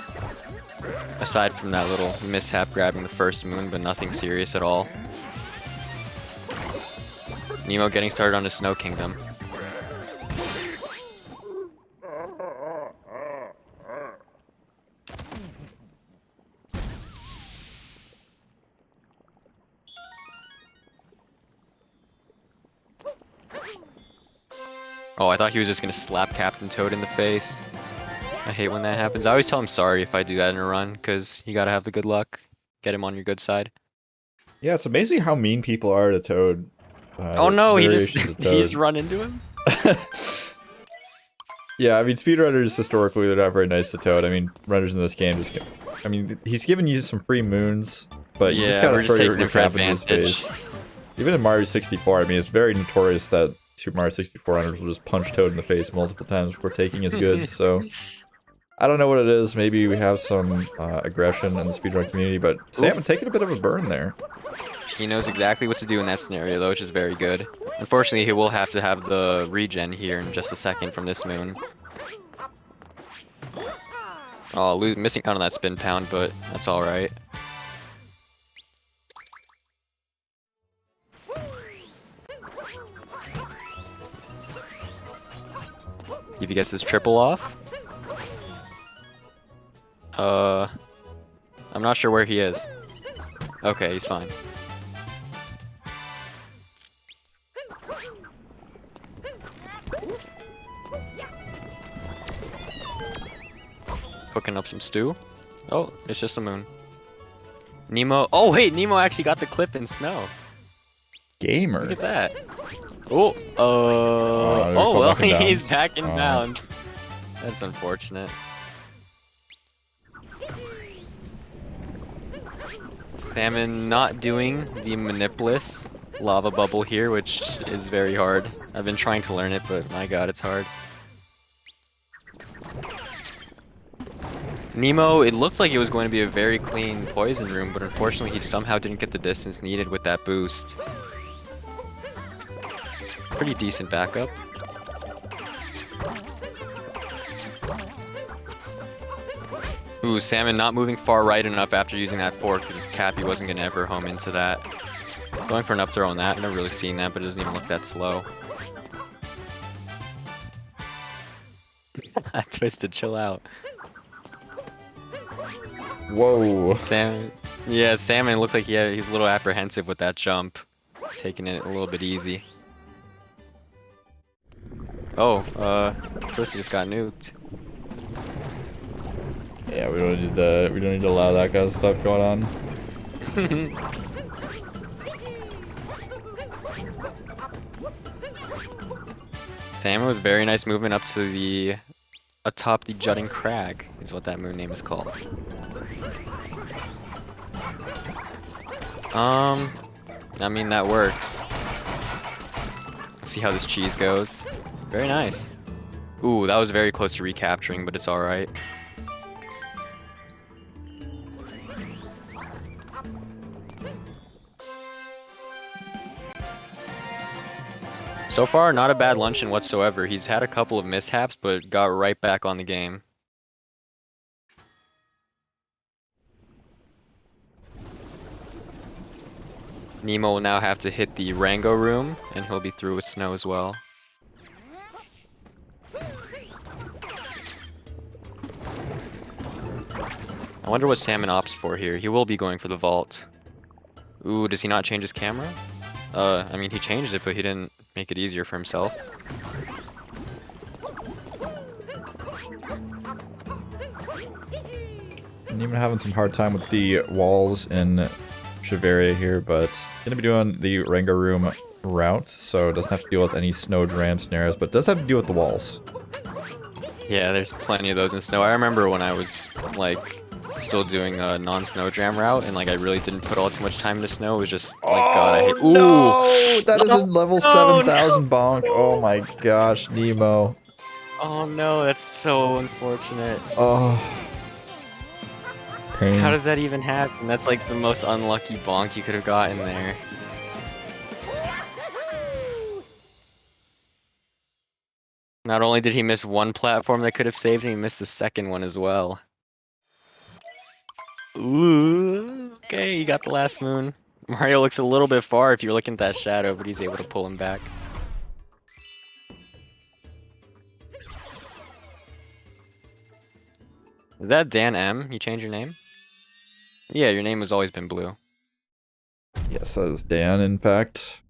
Aside from that little mishap grabbing the first moon, but nothing serious at all. Nemo getting started on the Snow Kingdom. Oh, I thought he was just gonna slap Captain Toad in the face. I hate when that happens. I always tell him sorry if I do that in a run, because you gotta have the good luck. Get him on your good side. Yeah, it's amazing how mean people are to Toad. Oh no, he just run into him? Yeah, I mean, speedrunners historically, they're not very nice to Toad. I mean, runners in this game just I mean, he's giving you some free moons, but you just gotta throw your cap in his face. Even in Mario 64, I mean, it's very notorious that Super Mario 64 runners will just punch Toad in the face multiple times before taking his goods, so... I don't know what it is. Maybe we have some aggression in the speedrun community, but Salmon taking a bit of a burn there. He knows exactly what to do in that scenario, though, which is very good. Unfortunately, he will have to have the regen here in just a second from this moon. Oh, missing out on that spin pound, but that's alright. If he gets his triple off. I'm not sure where he is. Okay, he's fine. Cooking up some stew. Oh, it's just a moon. Nemo. Oh, wait, Nemo actually got the clip in snow. Gamer. Look at that. Oh, oh, well, he's back in bounds. That's unfortunate. Salmon not doing the Manipulus lava bubble here, which is very hard. I've been trying to learn it, but my god, it's hard. Nemo, it looked like it was going to be a very clean poison room, but unfortunately he somehow didn't get the distance needed with that boost. Pretty decent backup. Ooh, Salmon not moving far right enough after using that fork. Cappy wasn't going to ever home into that. Going for an up throw on that. I've never really seen that, but it doesn't even look that slow. Twisted, chill out. Whoa. Salmon. Yeah, Salmon looked like he's a little apprehensive with that jump. Taking it a little bit easy. Oh, Twisted just got nuked. Yeah, we don't need to allow that kind of stuff going on. Salmon with very nice movement up to the atop the jutting crag is what that moon name is called. I mean that works. Let's see how this cheese goes. Very nice. Ooh, that was very close to recapturing, but it's alright. So far, not a bad luncheon whatsoever. He's had a couple of mishaps, but got right back on the game. Nemo will now have to hit the Rango room, and he'll be through with snow as well. I wonder what Salmon opts for here. He will be going for the vault. Ooh, does he not change his camera? I mean, he changed it, but he didn't make it easier for himself. And even having some hard time with the walls in Shiveria here, but gonna be doing the Rango room route, so it doesn't have to deal with any snow dram scenarios, but does have to deal with the walls. Yeah, there's plenty of those in snow. I remember when I was like still doing a non-snow jam route, and like I really didn't put all too much time into snow. It was just like God, I hate. Ooh, no! That is a no, level no, 7,000 bonk. Oh my gosh, Nemo. oh no, that's so unfortunate. Oh. How Pain. does that even happen? That's like the most unlucky bonk you could have gotten there. Not only did he miss one platform that could have saved him, he missed the second one as well. Ooh, okay, you got the last moon. Mario looks a little bit far if you're looking at that shadow, but he's able to pull him back. Is that Dan M? You changed your name? Yeah, your name has always been blue. Yes, that is Dan, in fact.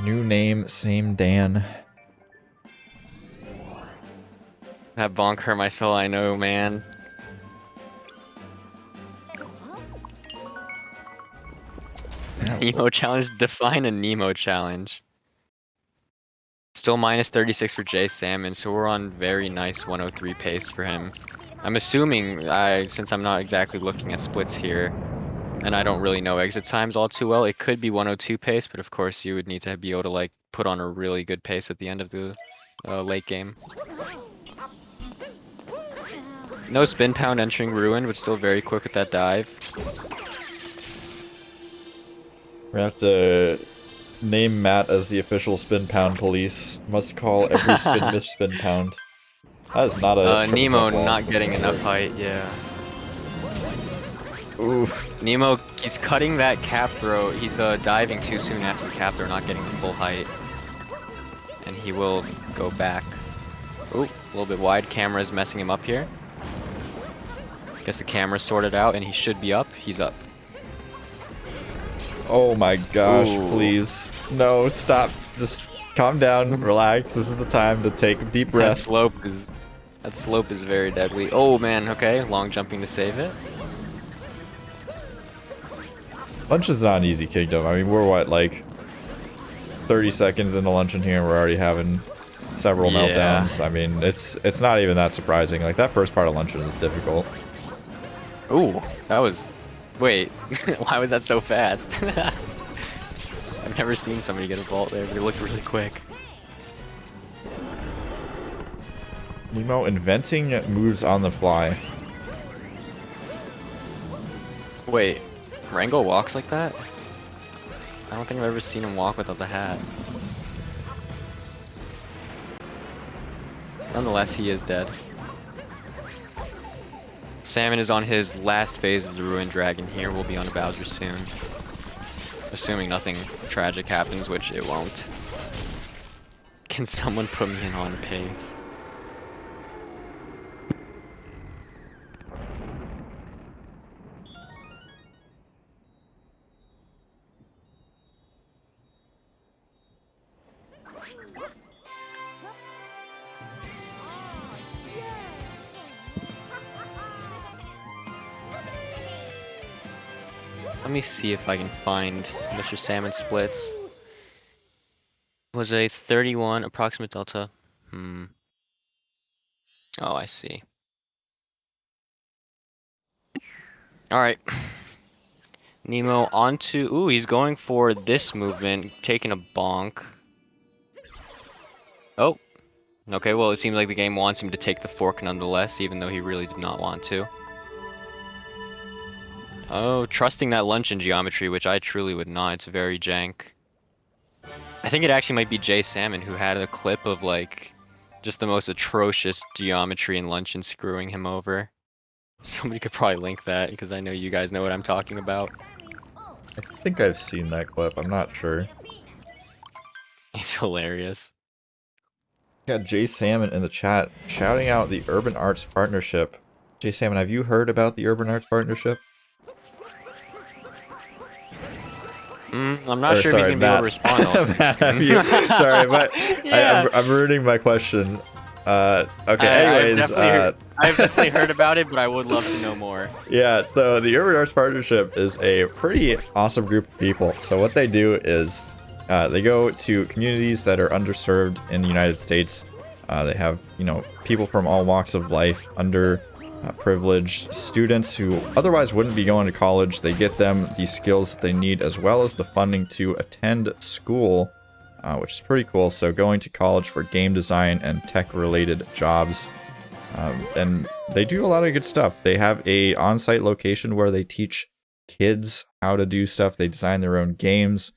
New name, same Dan. That bonk hurt my soul, I know, man. Nemo challenge, define a Nemo challenge. Still minus 36 for Jay Salmon, so we're on very nice 103 pace for him. I'm assuming, since I'm not exactly looking at splits here, and I don't really know exit times all too well, it could be 102 pace, but of course you would need to be able to like put on a really good pace at the end of the late game. No spin pound entering Ruin, but still very quick with that dive. We have to name Matt as the official spin pound police. Must call every spin miss spin pound. That is not a Nemo not getting enough height, yeah. Oof. Nemo, he's cutting that cap throw. He's diving too soon after the cap throw, not getting the full height. And he will go back. Ooh, a little bit wide. Camera is messing him up here. Guess the camera's sorted out and he should be up. He's up. Oh my gosh, Ooh. please. No, stop. Just calm down, relax. This is the time to take a deep breath. That slope is very deadly. Oh man, okay. Long jumping to save it. Luncheon's not an easy kingdom. I mean, we're what, like 30 seconds into luncheon here and we're already having several Yeah. meltdowns. I mean, it's not even that surprising. Like, that first part of luncheon is difficult. Ooh, that was... Wait, why was that so fast? I've never seen somebody get a vault there, but it looked really quick. Nemo inventing moves on the fly. Wait, Rango walks like that? I don't think I've ever seen him walk without the hat. Nonetheless, he is dead. Salmon is on his last phase of the Ruined Dragon here. We'll be on Bowser soon. Assuming nothing tragic happens, which it won't. Can someone put me in on pace? Let me see if I can find Mr. Salmon splits. Was a 31 approximate delta. Oh, I see. Alright. Nemo onto... Ooh, he's going for this movement, taking a bonk. Oh. Okay, well, it seems like the game wants him to take the fork nonetheless, even though he really did not want to. Oh, trusting that luncheon geometry, which I truly would not. It's very jank. I think it actually might be Jay Salmon who had a clip of, like, just the most atrocious geometry in luncheon screwing him over. Somebody could probably link that, because I know you guys know what I'm talking about. I think I've seen that clip. I'm not sure. It's hilarious. Got Jay Salmon in the chat shouting out the Urban Arts Partnership. Jay Salmon, have you heard about the Urban Arts Partnership? I'm not sure if he's gonna be able to respond. Sorry, but Yeah. I'm ruining my question. Okay, anyways, I've definitely heard about it, but I would love to know more. Yeah, so the Urban Arts Partnership is a pretty awesome group of people. So what they do is They go to communities that are underserved in the United States. They have, you know, people from all walks of life, privileged students who otherwise wouldn't be going to college. They get them the skills that they need as well as the funding to attend school, which is pretty cool. So going to college for game design and tech-related jobs. And they do a lot of good stuff. They have a on-site location where they teach kids how to do stuff. They design their own games.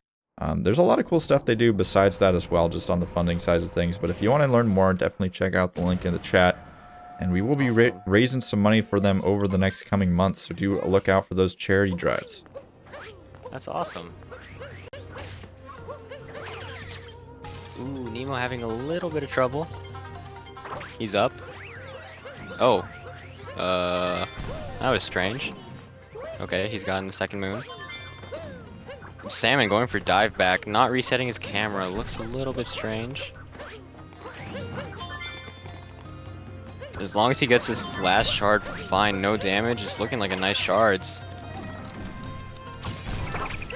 There's a lot of cool stuff they do besides that as well, just on the funding side of things. But if you want to learn more, definitely check out the link in the chat. And we will be raising some money for them over the next coming months. So do look out for those charity drives. That's awesome. Ooh, Nemo having a little bit of trouble. He's up. Oh. That was strange. Okay, he's gotten the second moon. Salmon going for dive back, not resetting his camera. Looks a little bit strange. As long as he gets this last shard, fine, no damage. It's looking like a nice shards.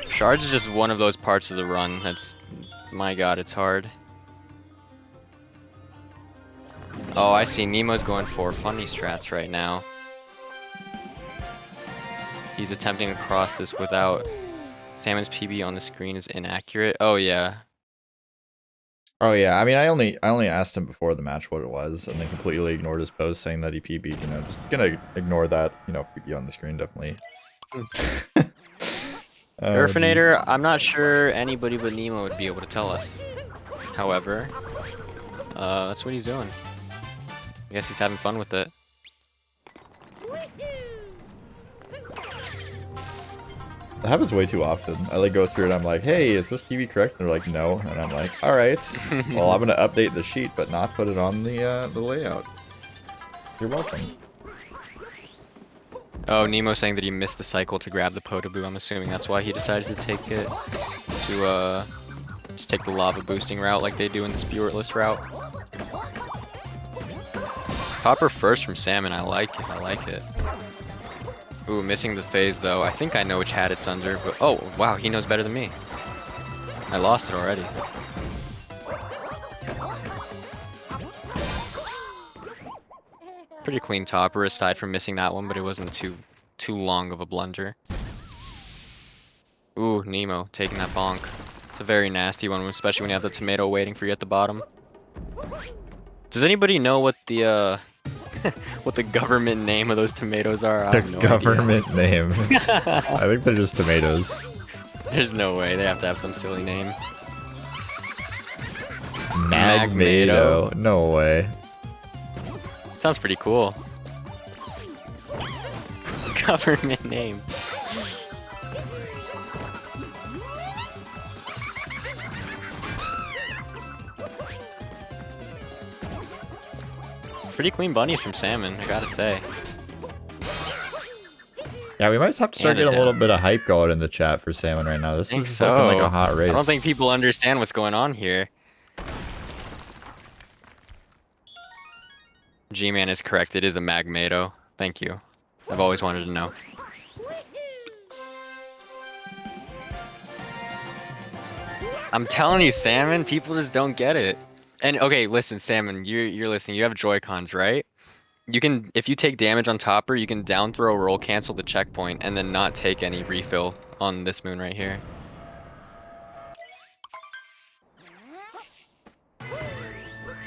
Shards is just one of those parts of the run that's, my god, it's hard. Oh, I see. Nemo's going for funny strats right now. He's attempting to cross this without... Salmon's PB on the screen is inaccurate. Oh yeah. Oh yeah, I mean I only asked him before the match what it was, and they completely ignored his post saying that he PB'd, you know, just gonna ignore that, you know, PB on the screen definitely. Urfinator, I'm not sure anybody but Nemo would be able to tell us. However, that's what he's doing. I guess he's having fun with it. That happens way too often. I like go through and I'm like, hey, is this PB correct? And they're like, no. And I'm like, alright. Well, I'm gonna update the sheet, but not put it on the layout. You're welcome. Oh, Nemo saying that he missed the cycle to grab the Potaboo. I'm assuming that's why he decided to take it to just take the lava boosting route like they do in the Spiritless route. Copper first from Salmon. I like it. I like it. Ooh, missing the phase though. I think I know which hat it's under, but oh wow, he knows better than me. I lost it already. Pretty clean topper aside from missing that one, but it wasn't too long of a blunder. Ooh, Nemo taking that bonk. It's a very nasty one, especially when you have the tomato waiting for you at the bottom. Does anybody know what the what the government name of those tomatoes are? I have no government name. I think they're just tomatoes. There's no way. They have to have some silly name. Magmato. No way. Sounds pretty cool. Government name. Pretty clean bunnies from Salmon, I gotta say. Yeah, we might just have to start getting a little bit of hype going in the chat for Salmon right now. This is so. looking like a hot race. I don't think people understand what's going on here. G-Man is correct, it is a Magmato. Thank you. I've always wanted to know. I'm telling you, Salmon, people just don't get it. And okay, listen, Salmon, you're listening. You have Joy-Cons, right? You can, if you take damage on Topper, you can down throw, roll cancel the checkpoint, and then not take any refill on this moon right here.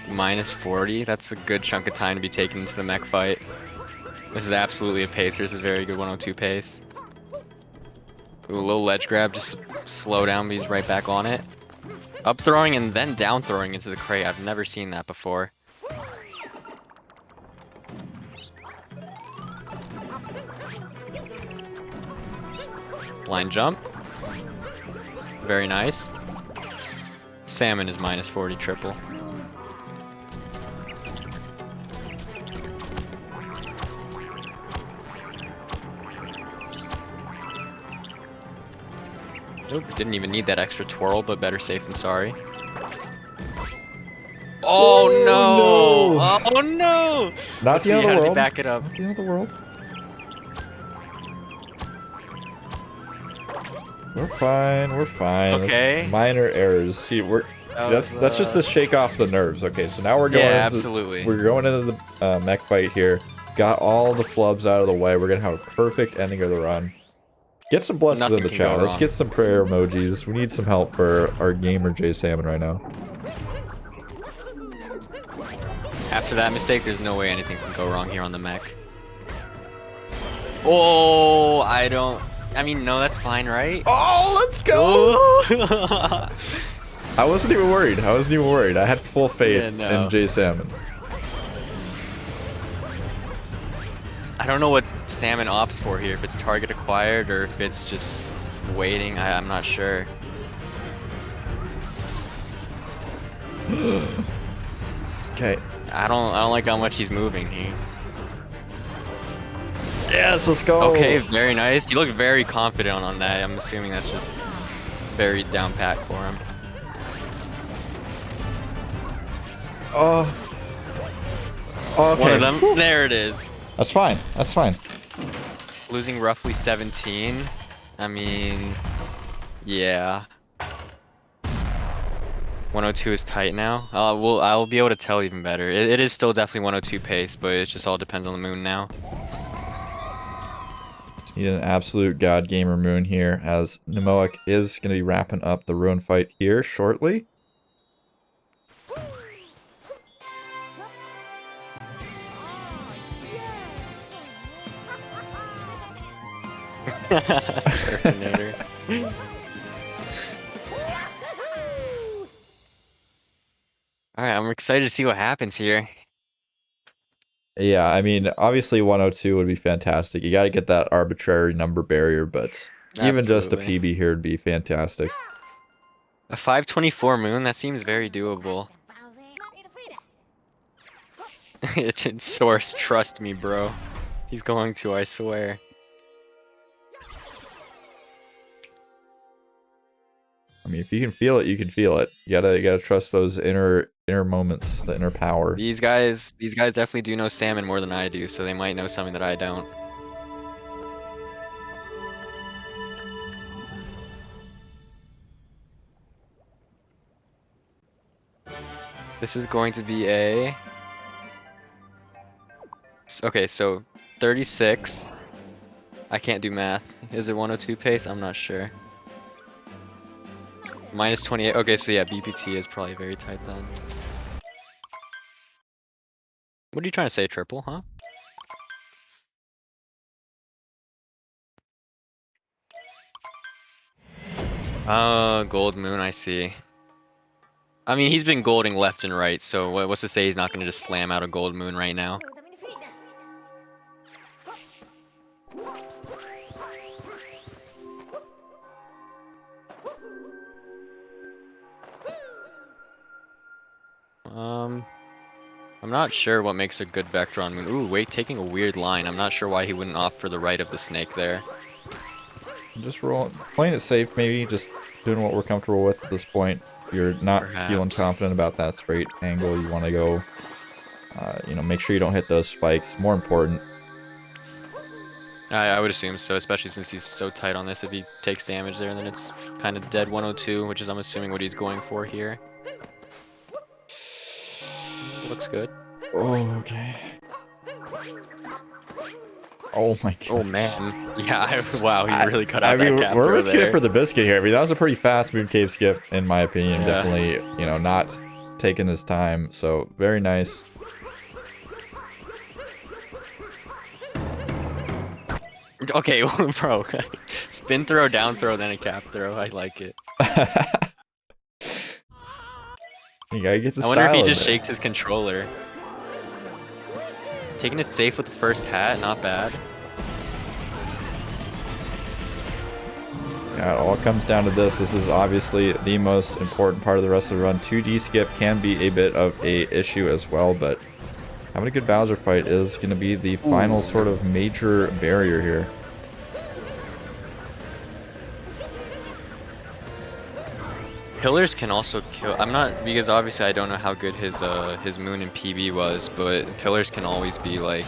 Minus 40. That's a good chunk of time to be taken into the mech fight. This is absolutely a pacer. This is a very good 102 pace. Ooh, a little ledge grab, just slow down, but he's right back on it. Up throwing and then down throwing into the crate. I've never seen that before. Blind jump. Very nice. Salmon is minus 40 triple. Nope, didn't even need that extra twirl, but better safe than sorry. Oh no! Oh no! Not the end of the world. Back it up. Not the end of the world. We're fine. We're fine. Okay. That's minor errors. See, that's just to shake off the nerves. Okay, so now we're going. Yeah, into absolutely. We're going into the mech fight here. Got all the flubs out of the way. We're gonna have a perfect ending of the run. Get some blessings Nothing in the can go chat. Let's wrong. get some prayer emojis. We need some help for our gamer J Salmon right now. After that mistake, there's no way anything can go wrong here on the mech. Oh, I mean, no, that's fine, right? Oh, let's go! Oh. I wasn't even worried. I had full faith Yeah, no. in J Salmon. I don't know what Salmon opts for here, if it's target acquired or if it's just waiting. I'm not sure. Okay. I don't like how much he's moving here. Yes, let's go. Okay, very nice. He looked very confident on that. I'm assuming that's just very down pat for him. Oh. Okay. One of them. There it is. That's fine. That's fine. Losing roughly 17. I mean, yeah. 102 is tight now. I'll be able to tell even better. It is still definitely 102 pace, but it just all depends on the moon now. Just need an absolute god gamer moon here, as Nemoic is going to be wrapping up the ruin fight here shortly. Terminator. Alright, I'm excited to see what happens here. Yeah, I mean, obviously 102 would be fantastic. You got to get that arbitrary number barrier, but even just a Absolutely. PB here would be fantastic. A 524 moon, that seems very doable. Agent Source, trust me, bro. He's going to, I swear. I mean, if you can feel it, you can feel it. You gotta trust those inner moments, the inner power. These guys definitely do know Salmon more than I do, so they might know something that I don't. This is going to be a... Okay, so 36. I can't do math. Is it 102 pace? I'm not sure. Minus 28. Okay, so yeah, BPT is probably very tight then. What are you trying to say, triple, huh? Gold moon, I see. I mean, he's been golding left and right, so what's to say he's not gonna just slam out a gold moon right now? I'm not sure what makes a good vector on moon. Ooh, wait, taking a weird line. I'm not sure why he wouldn't opt for the right of the snake there. Just playing it safe, maybe just doing what we're comfortable with at this point. If you're not feeling Perhaps. confident about that straight angle, you want to go, you know, make sure you don't hit those spikes. More important. I would assume so, especially since he's so tight on this. If he takes damage there, then it's kind of dead 102, which is, I'm assuming, what he's going for here. Looks good. Oh, okay. Oh my god. Oh man. Yeah, wow, he really cut out I mean, that cap we're throw risking it there. for the biscuit here. I mean, that was a pretty fast moon cave skip, in my opinion. Yeah. Definitely, you know, not taking his time. So, very nice. Okay, bro. Spin throw, down throw, then a cap throw. I like it. You gotta get the I wonder if style he in just there. shakes his controller. Taking it safe with the first hat, not bad. Yeah, it all comes down to this. This is obviously the most important part of the rest of the run. 2D skip can be a bit of a issue as well, but having a good Bowser fight is going to be the final sort of major barrier here. Pillars can also kill. I'm not, because obviously I don't know how good his moon and PB was, but pillars can always be like,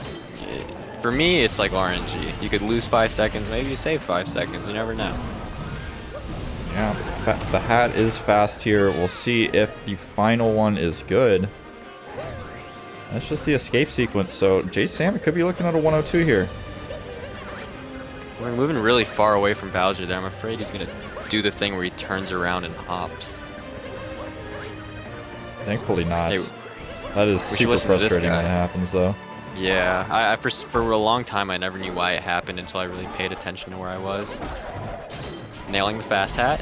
for me it's like RNG. You could lose 5 seconds, maybe you save 5 seconds. You never know. Yeah, the hat is fast here. We'll see if the final one is good. That's just the escape sequence, so J-Salmon could be looking at a 102 here. We're moving really far away from Bowser there. I'm afraid he's gonna do the thing where he turns around and hops. Thankfully not. Hey, that is super frustrating when it happens, though. Yeah, for a long time I never knew why it happened until I really paid attention to where I was. Nailing the fast hat.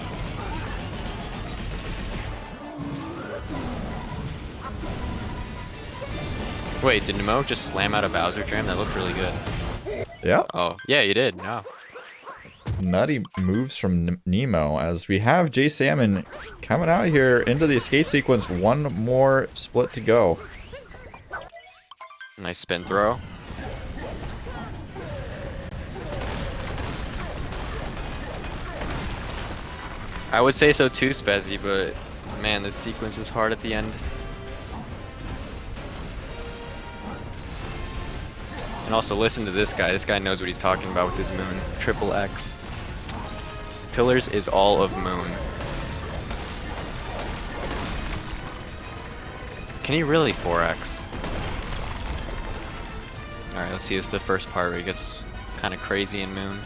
Wait, did Nemoic just slam out a Bowser jam? That looked really good. Yeah. Oh, yeah, you did. No. Nutty moves from Nemo as we have J-Salmon coming out here into the escape sequence. One more split to go. Nice spin throw. I would say so too, Spezzy, but man, this sequence is hard at the end. And also listen to this guy. This guy knows what he's talking about with his moon. Triple X. Pillars is all of moon. Can he really 4X? Alright, let's see. This is the first part where he gets kind of crazy in moon.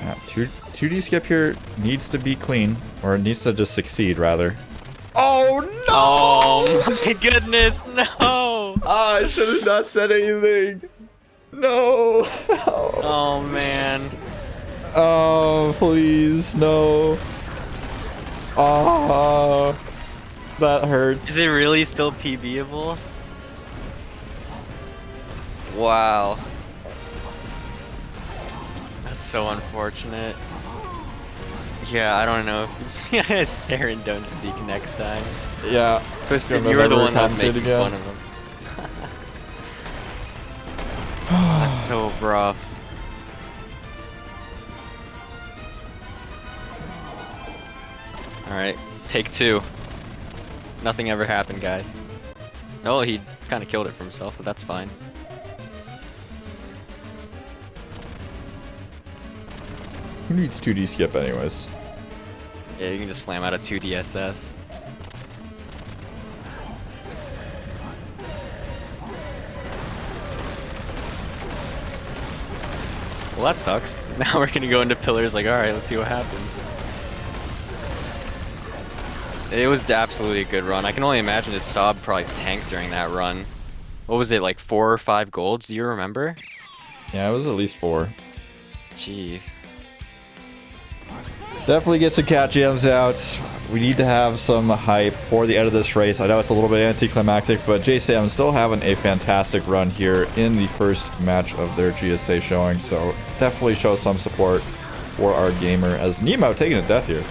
Yeah, 2D skip here needs to be clean, or it needs to just succeed, rather. Oh, no! Oh, my goodness, no! I should have not said anything. No. Oh, man. Oh, please, no. Oh, that hurts. Is it really still PBable? Wow. That's so unfortunate. Yeah, I don't know if Saren don't speak next time. Yeah. Twisted, you were the one that's making fun of him. That's so rough. Alright, take two. Nothing ever happened, guys. Oh, he kind of killed it for himself, but that's fine. Who needs 2D skip anyways? Yeah, you can just slam out a 2DSS. Well, that sucks. Now we're gonna go into pillars like, alright, let's see what happens. It was absolutely a good run. I can only imagine his Saab probably tanked during that run. What was it, like 4 or 5 golds? Do you remember? Yeah, it was at least 4. Jeez. Definitely get some cat jams out. We need to have some hype for the end of this race. I know it's a little bit anticlimactic, but J-Sam still having a fantastic run here in the first match of their GSA showing. So definitely show some support for our gamer as Nemo taking a death here.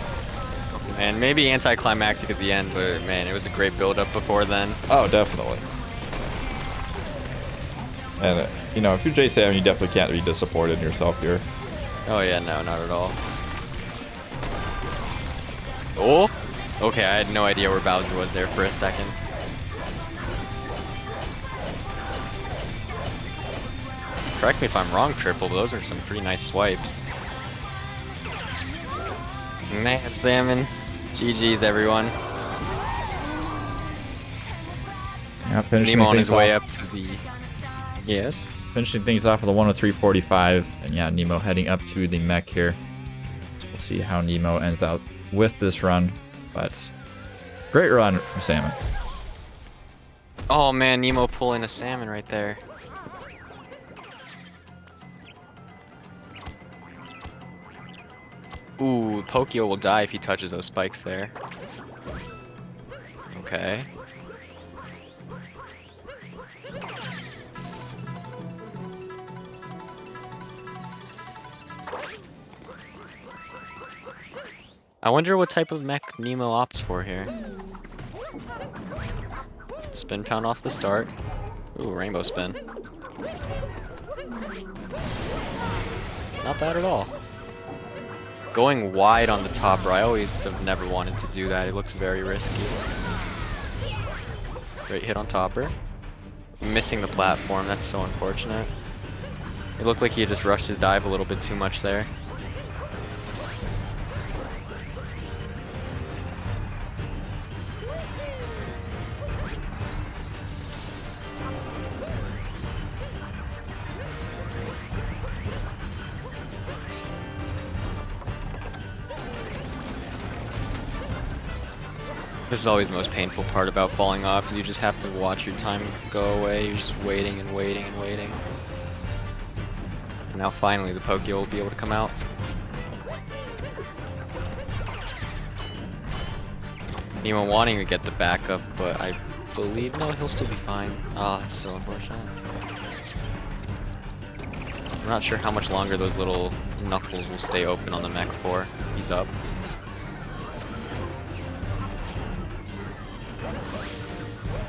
And maybe anticlimactic at the end, but man, it was a great build-up before then. Oh, definitely. And, you know, if you're J-Sam, you definitely can't be disappointed in yourself here. Oh yeah, no, not at all. Oh! Okay, I had no idea where Bowser was there for a second. Correct me if I'm wrong, Triple, but those are some pretty nice swipes. Man, Salmon. GG's, everyone. Yeah, finishing Nemo on things his way off. up to the... Yes? Finishing things off with a 103.45. And yeah, Nemo heading up to the mech here. So we'll see how Nemo ends out with this run. But great run from Salmon. Oh man, Nemo pulling a salmon right there. Ooh, Tokyo will die if he touches those spikes there. Okay. I wonder what type of mech Nemo opts for here. Spin pound off the start. Ooh, rainbow spin. Not bad at all. Going wide on the topper, I always have never wanted to do that. It looks very risky. Great hit on topper. Missing the platform, that's so unfortunate. It looked like he just rushed his dive a little bit too much there. This is always the most painful part about falling off, is you just have to watch your time go away. You're just waiting and waiting and waiting. And now finally the Pokio will be able to come out. Nemo wanting to get the backup, but I believe, no, he'll still be fine. Ah, that's so unfortunate. I'm not sure how much longer those little knuckles will stay open on the mech for. He's up.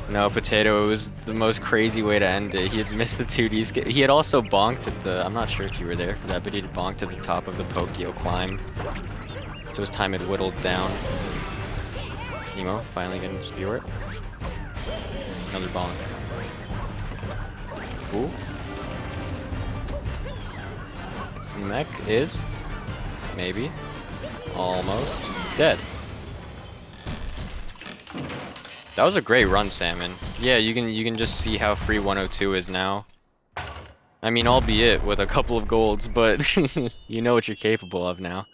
No, Potato, it was the most crazy way to end it. He had missed the 2D. He had also bonked at the, I'm not sure if you were there for that, but he had bonked at the top of the Pokio climb. So his time had whittled down. Nemo finally getting his viewer. Another bonk. Ooh. Mech is maybe almost dead. That was a great run, Salmon. Yeah, you can just see how free 102 is now. I mean, albeit with a couple of golds, but you know what you're capable of now.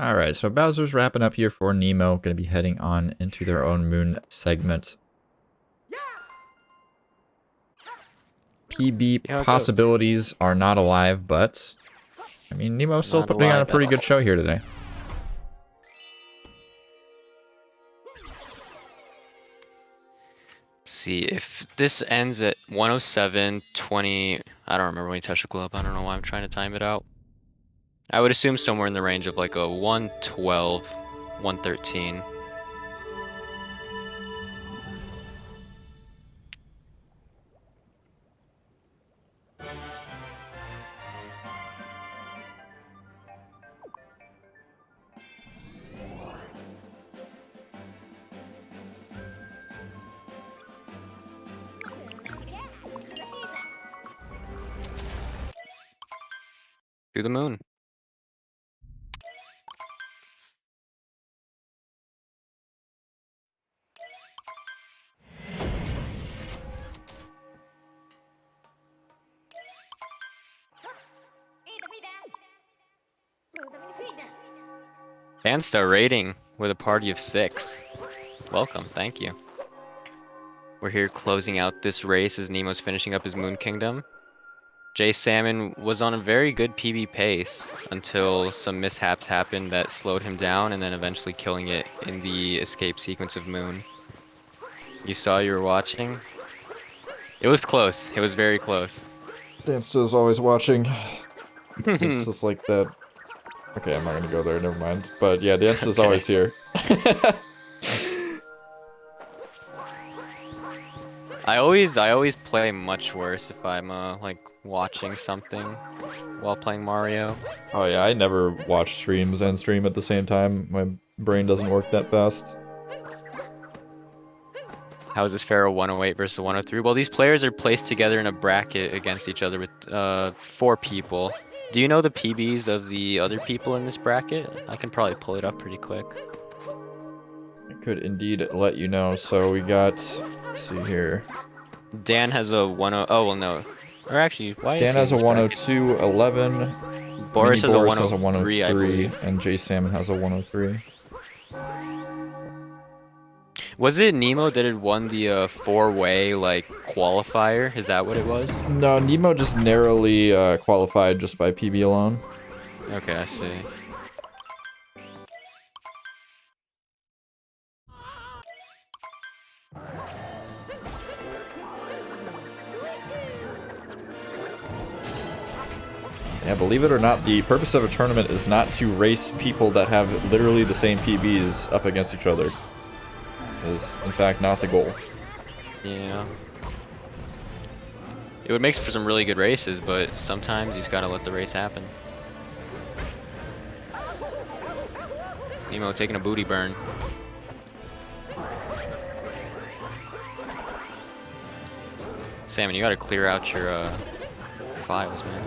Alright, so Bowser's wrapping up here for Nemo. Going to be heading on into their own moon segment. PB possibilities are not alive, but I mean, Nemo's still putting on a pretty good show here today. See, if this ends at 107, 20, I don't remember when he touched the glove. I don't know why I'm trying to time it out. I would assume somewhere in the range of like a 112, 113. To the moon. Fanstar rating with a party of 6. Welcome, thank you. We're here closing out this race as Nemo's finishing up his Moon Kingdom. Jay Salmon was on a very good PB pace until some mishaps happened that slowed him down, and then eventually killing it in the escape sequence of Moon. You saw, you were watching. It was close. It was very close. Dansta's always watching. It's just like that. Okay, I'm not gonna go there, never mind. But yeah, Dansta's always here. I always play much worse if I'm like watching something while playing Mario. Oh yeah, I never watch streams and stream at the same time. My brain doesn't work that fast. How is this fair? A 108 versus a 103? Well, these players are placed together in a bracket against each other with 4 people. Do you know the PBs of the other people in this bracket? I can probably pull it up pretty quick. I could indeed let you know. So we got, let's see here. Dan has a 10. Oh well, no. Or actually, why is Dan has a he in this 102, 11. Boris has a Boris has a 103, I 103, believe. and Jay Salmon has a 103. Was it Nemo that had won the 4-way like qualifier? Is that what it was? No, Nemo just narrowly qualified just by PB alone. Okay, I see. Yeah, believe it or not, the purpose of a tournament is not to race people that have literally the same PBs up against each other. It is, in fact, not the goal. Yeah. It would make for some really good races, but sometimes you just gotta let the race happen. Nemo taking a booty burn. Salmon, you gotta clear out your files, man.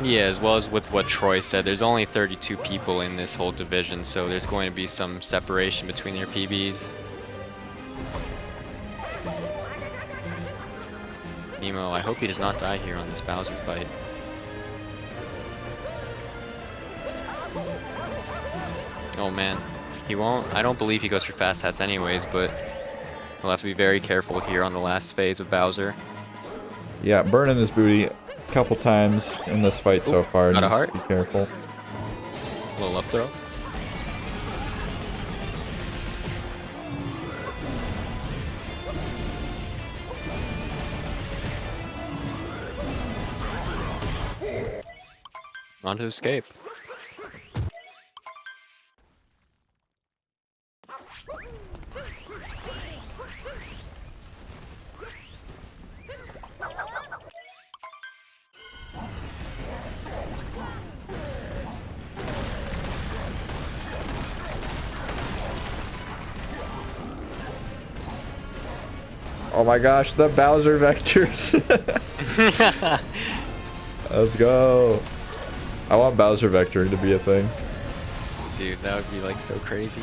Yeah, as well as with what Troy said, there's only 32 people in this whole division, so there's going to be some separation between your PBs. Nemo, I hope he does not die here on this Bowser fight. Oh man, he won't. I don't believe he goes for fast hats anyways, but we'll have to be very careful here on the last phase of Bowser. Yeah, burning his booty a couple times in this fight so far. Got a Just heart. be careful. Little up throw. On to escape. Oh my gosh, the Bowser vectors. Let's go. I want Bowser vectoring to be a thing. Dude, that would be like so crazy.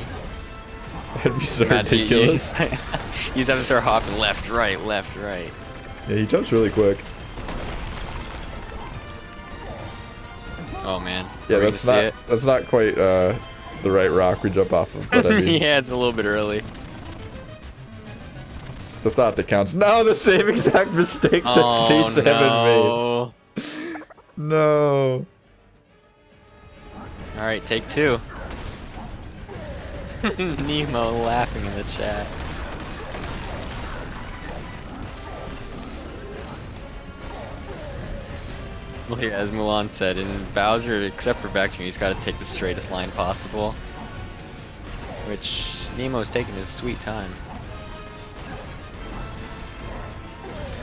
That'd be so Imagine ridiculous. You just have to start hopping left, right, left, right. Yeah, he jumps really quick. Oh man. Yeah, Are we that's gonna not see that's not quite the right rock we jump off of. But I it? mean, Yeah, it's a little bit early. it's the thought that counts. No, the same exact mistakes that Oh J7 no. made. No. Alright, take two. Nemo laughing in the chat. Well, yeah, as Mulan said, in Bowser, except for vectoring, he's got to take the straightest line possible. Which Nemo's taking his sweet time.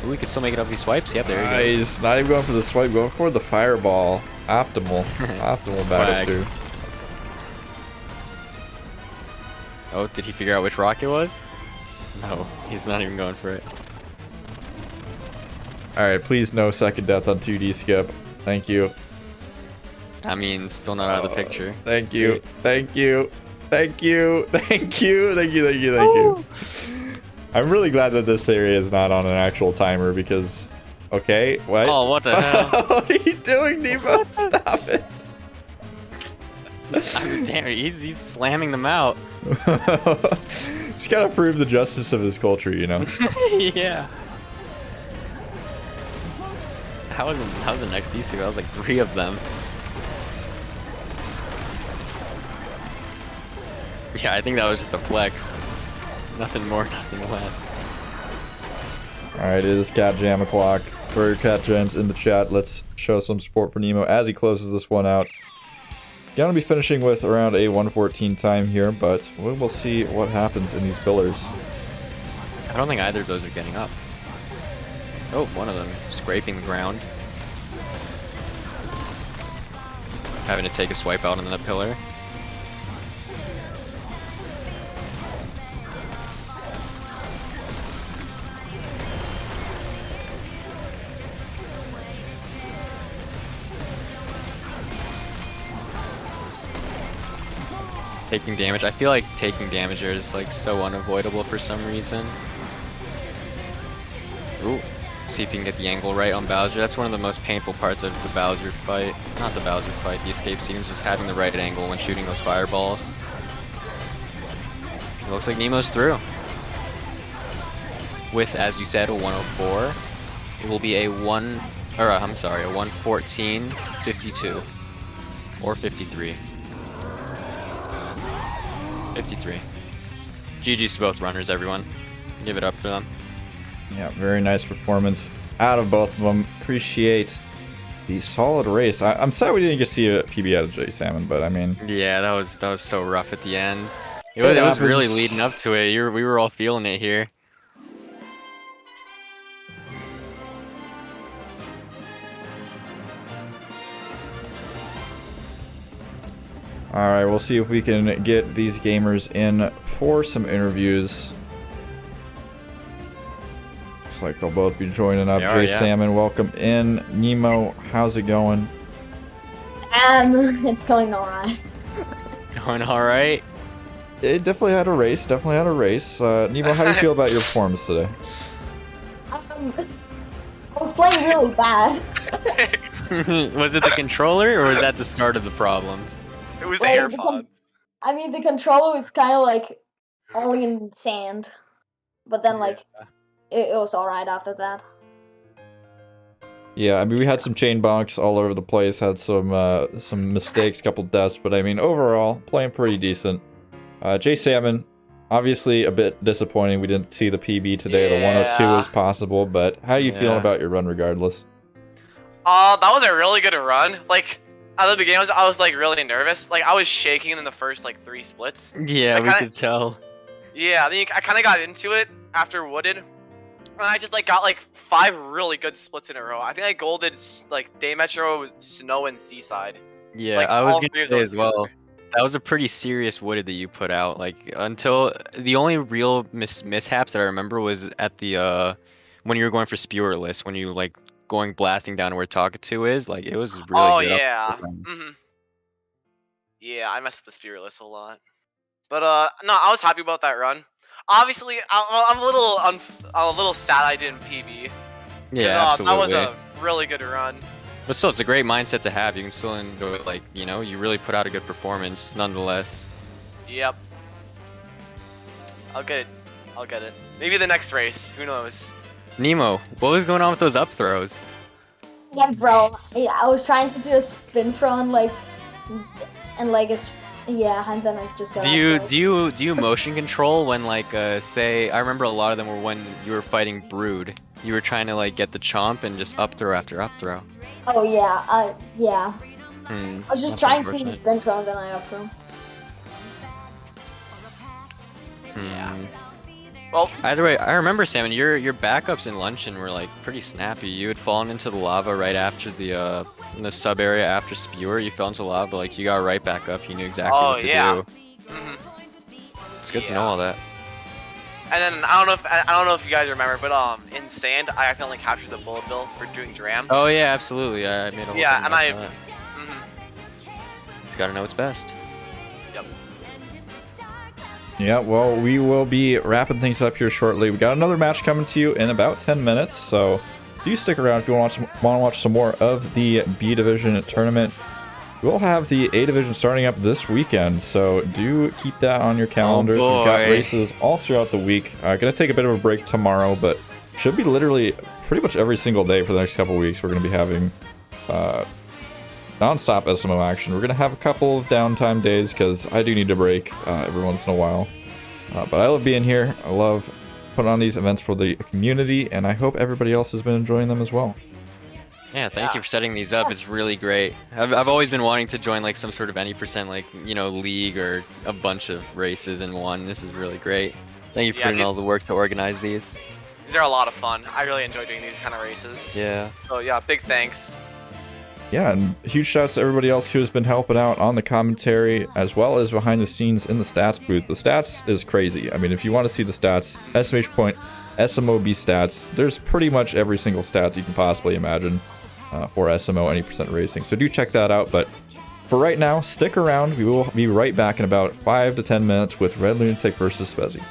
Ooh, we could still make it up if he swipes. Yep, there he goes. Nice. Not even going for the swipe, going for the fireball. Optimal. Optimal battle Swag. too. Oh, did he figure out which rock it was? No, he's not even going for it. Alright, please no second death on 2D skip. Thank you. I mean, still not out of the picture. Thank you. Thank you. Thank you. Thank you. Thank you. Thank you. Thank you. I'm really glad that this area is not on an actual timer because... Okay, what? Oh, what the hell? What are you doing, Nemo? Stop it. I mean, damn, he's slamming them out. He's gotta prove the justice of his culture, you know? Yeah. How's the next DC? That was like 3 of them. Yeah, I think that was just a flex. Nothing more, nothing less. Alright, it is Cat Jam o'clock. For Cat Jams in the chat, let's show some support for Nemo as he closes this one out. Gonna be finishing with around a 1:14 time here, but we will see what happens in these pillars. I don't think either of those are getting up. Oh, one of them scraping the ground. Having to take a swipe out on the pillar. Taking damage. I feel like taking damage here is like so unavoidable for some reason. Ooh. See if you can get the angle right on Bowser. That's one of the most painful parts of the Bowser fight. Not the Bowser fight, the escape sequence, just having the right angle when shooting those fireballs. It looks like Nemo's through. With, as you said, a 104. It will be a 114, 52. Or 53. 53. GG's to both runners, everyone. Give it up for them. Yeah, very nice performance out of both of them. Appreciate the solid race. I'm sad we didn't get to see a PB out of J Salmon, but I mean... Yeah, that was so rough at the end. It was really leading up to it. We were all feeling it here. Alright, we'll see if we can get these gamers in for some interviews. Looks like they'll both be joining up. Jay Salmon, welcome in. Nemo, how's it going? It's going alright. Going alright? It definitely had a race, Nemo, how do you feel about your performance today? I was playing really bad. Was it the controller, or was that the start of the problems? It was the AirPods. I mean, the controller was kind of like only in sand, but then like it was alright after that. Yeah, I mean, we had some chain bonks all over the place, had some mistakes, couple deaths, but I mean, overall, playing pretty decent. Jay Salmon, obviously a bit disappointing we didn't see the PB today. The 102 is possible, but how are you feeling about your run regardless? That was a really good run. Like, at the beginning, I was like really nervous. Like, I was shaking in the first like 3 splits. Yeah, we could tell. Yeah, then I kind of got into it after Wooded. And I just like got like 5 really good splits in a row. I think I golded like Day Metro, Snow, and Seaside. Yeah, like, I was gonna say as well. That was a pretty serious Wooded that you put out. Like, until the only real mishaps that I remember was at the when you were going for Spewerless, when you like going blasting down to where Talkatoo is. Like, it was really good. Oh yeah. Yeah, I messed with the Spearless a lot. But no, I was happy about that run. Obviously, I'm a little sad I didn't PB. Yeah, absolutely. That was a really good run. But still, it's a great mindset to have. You can still enjoy it. Like, you know, you really put out a good performance nonetheless. Yep. I'll get it. Maybe the next race. Who knows? Nemo, what was going on with those up throws? Yeah, bro. Yeah, I was trying to do a spin throw and like, and then I just got. Do you motion control when like say I remember a lot of them were when you were fighting Brood. You were trying to like get the chomp and just up throw after up throw. Oh yeah, yeah. I was just trying to do the spin throw and then I up throw. Yeah. Well, either way, I remember Salmon, your backups in Luncheon were like pretty snappy. You had fallen into the lava right after the in the sub area after Spewer. You fell into lava, but like you got right back up. You knew exactly what to do. It's good to know all that. And then I don't know if you guys remember, but in Sand I accidentally captured the bullet bill for doing Dram. Oh yeah, absolutely. I made a whole and I. Just gotta know what's best. Yep. Yeah, well, we will be wrapping things up here shortly. We got another match coming to you in about 10 minutes, so do stick around if you want to watch some more of the B Division tournament. We'll have the A Division starting up this weekend, so do keep that on your calendars. We've got races all throughout the week. Gonna take a bit of a break tomorrow, but should be literally pretty much every single day for the next couple weeks. We're gonna be having non-stop SMO action. We're gonna have a couple of downtime days because I do need a break every once in a while. But I love being here. I love putting on these events for the community, and I hope everybody else has been enjoying them as well. Yeah, thank you for setting these up. It's really great. I've always been wanting to join like some sort of any percent like, you know, league or a bunch of races in one. This is really great. Thank you for putting all the work to organize these. These are a lot of fun. I really enjoy doing these kind of races. Yeah. So yeah, big thanks. Yeah, and huge shouts to everybody else who has been helping out on the commentary as well as behind the scenes in the stats booth. The stats is crazy. I mean, if you want to see the stats, estimation point, SMOB stats, there's pretty much every single stat you can possibly imagine for SMO any percent racing. So do check that out. But for right now, stick around. We will be right back in about 5 to 10 minutes with Red Lunatic versus Spezzy.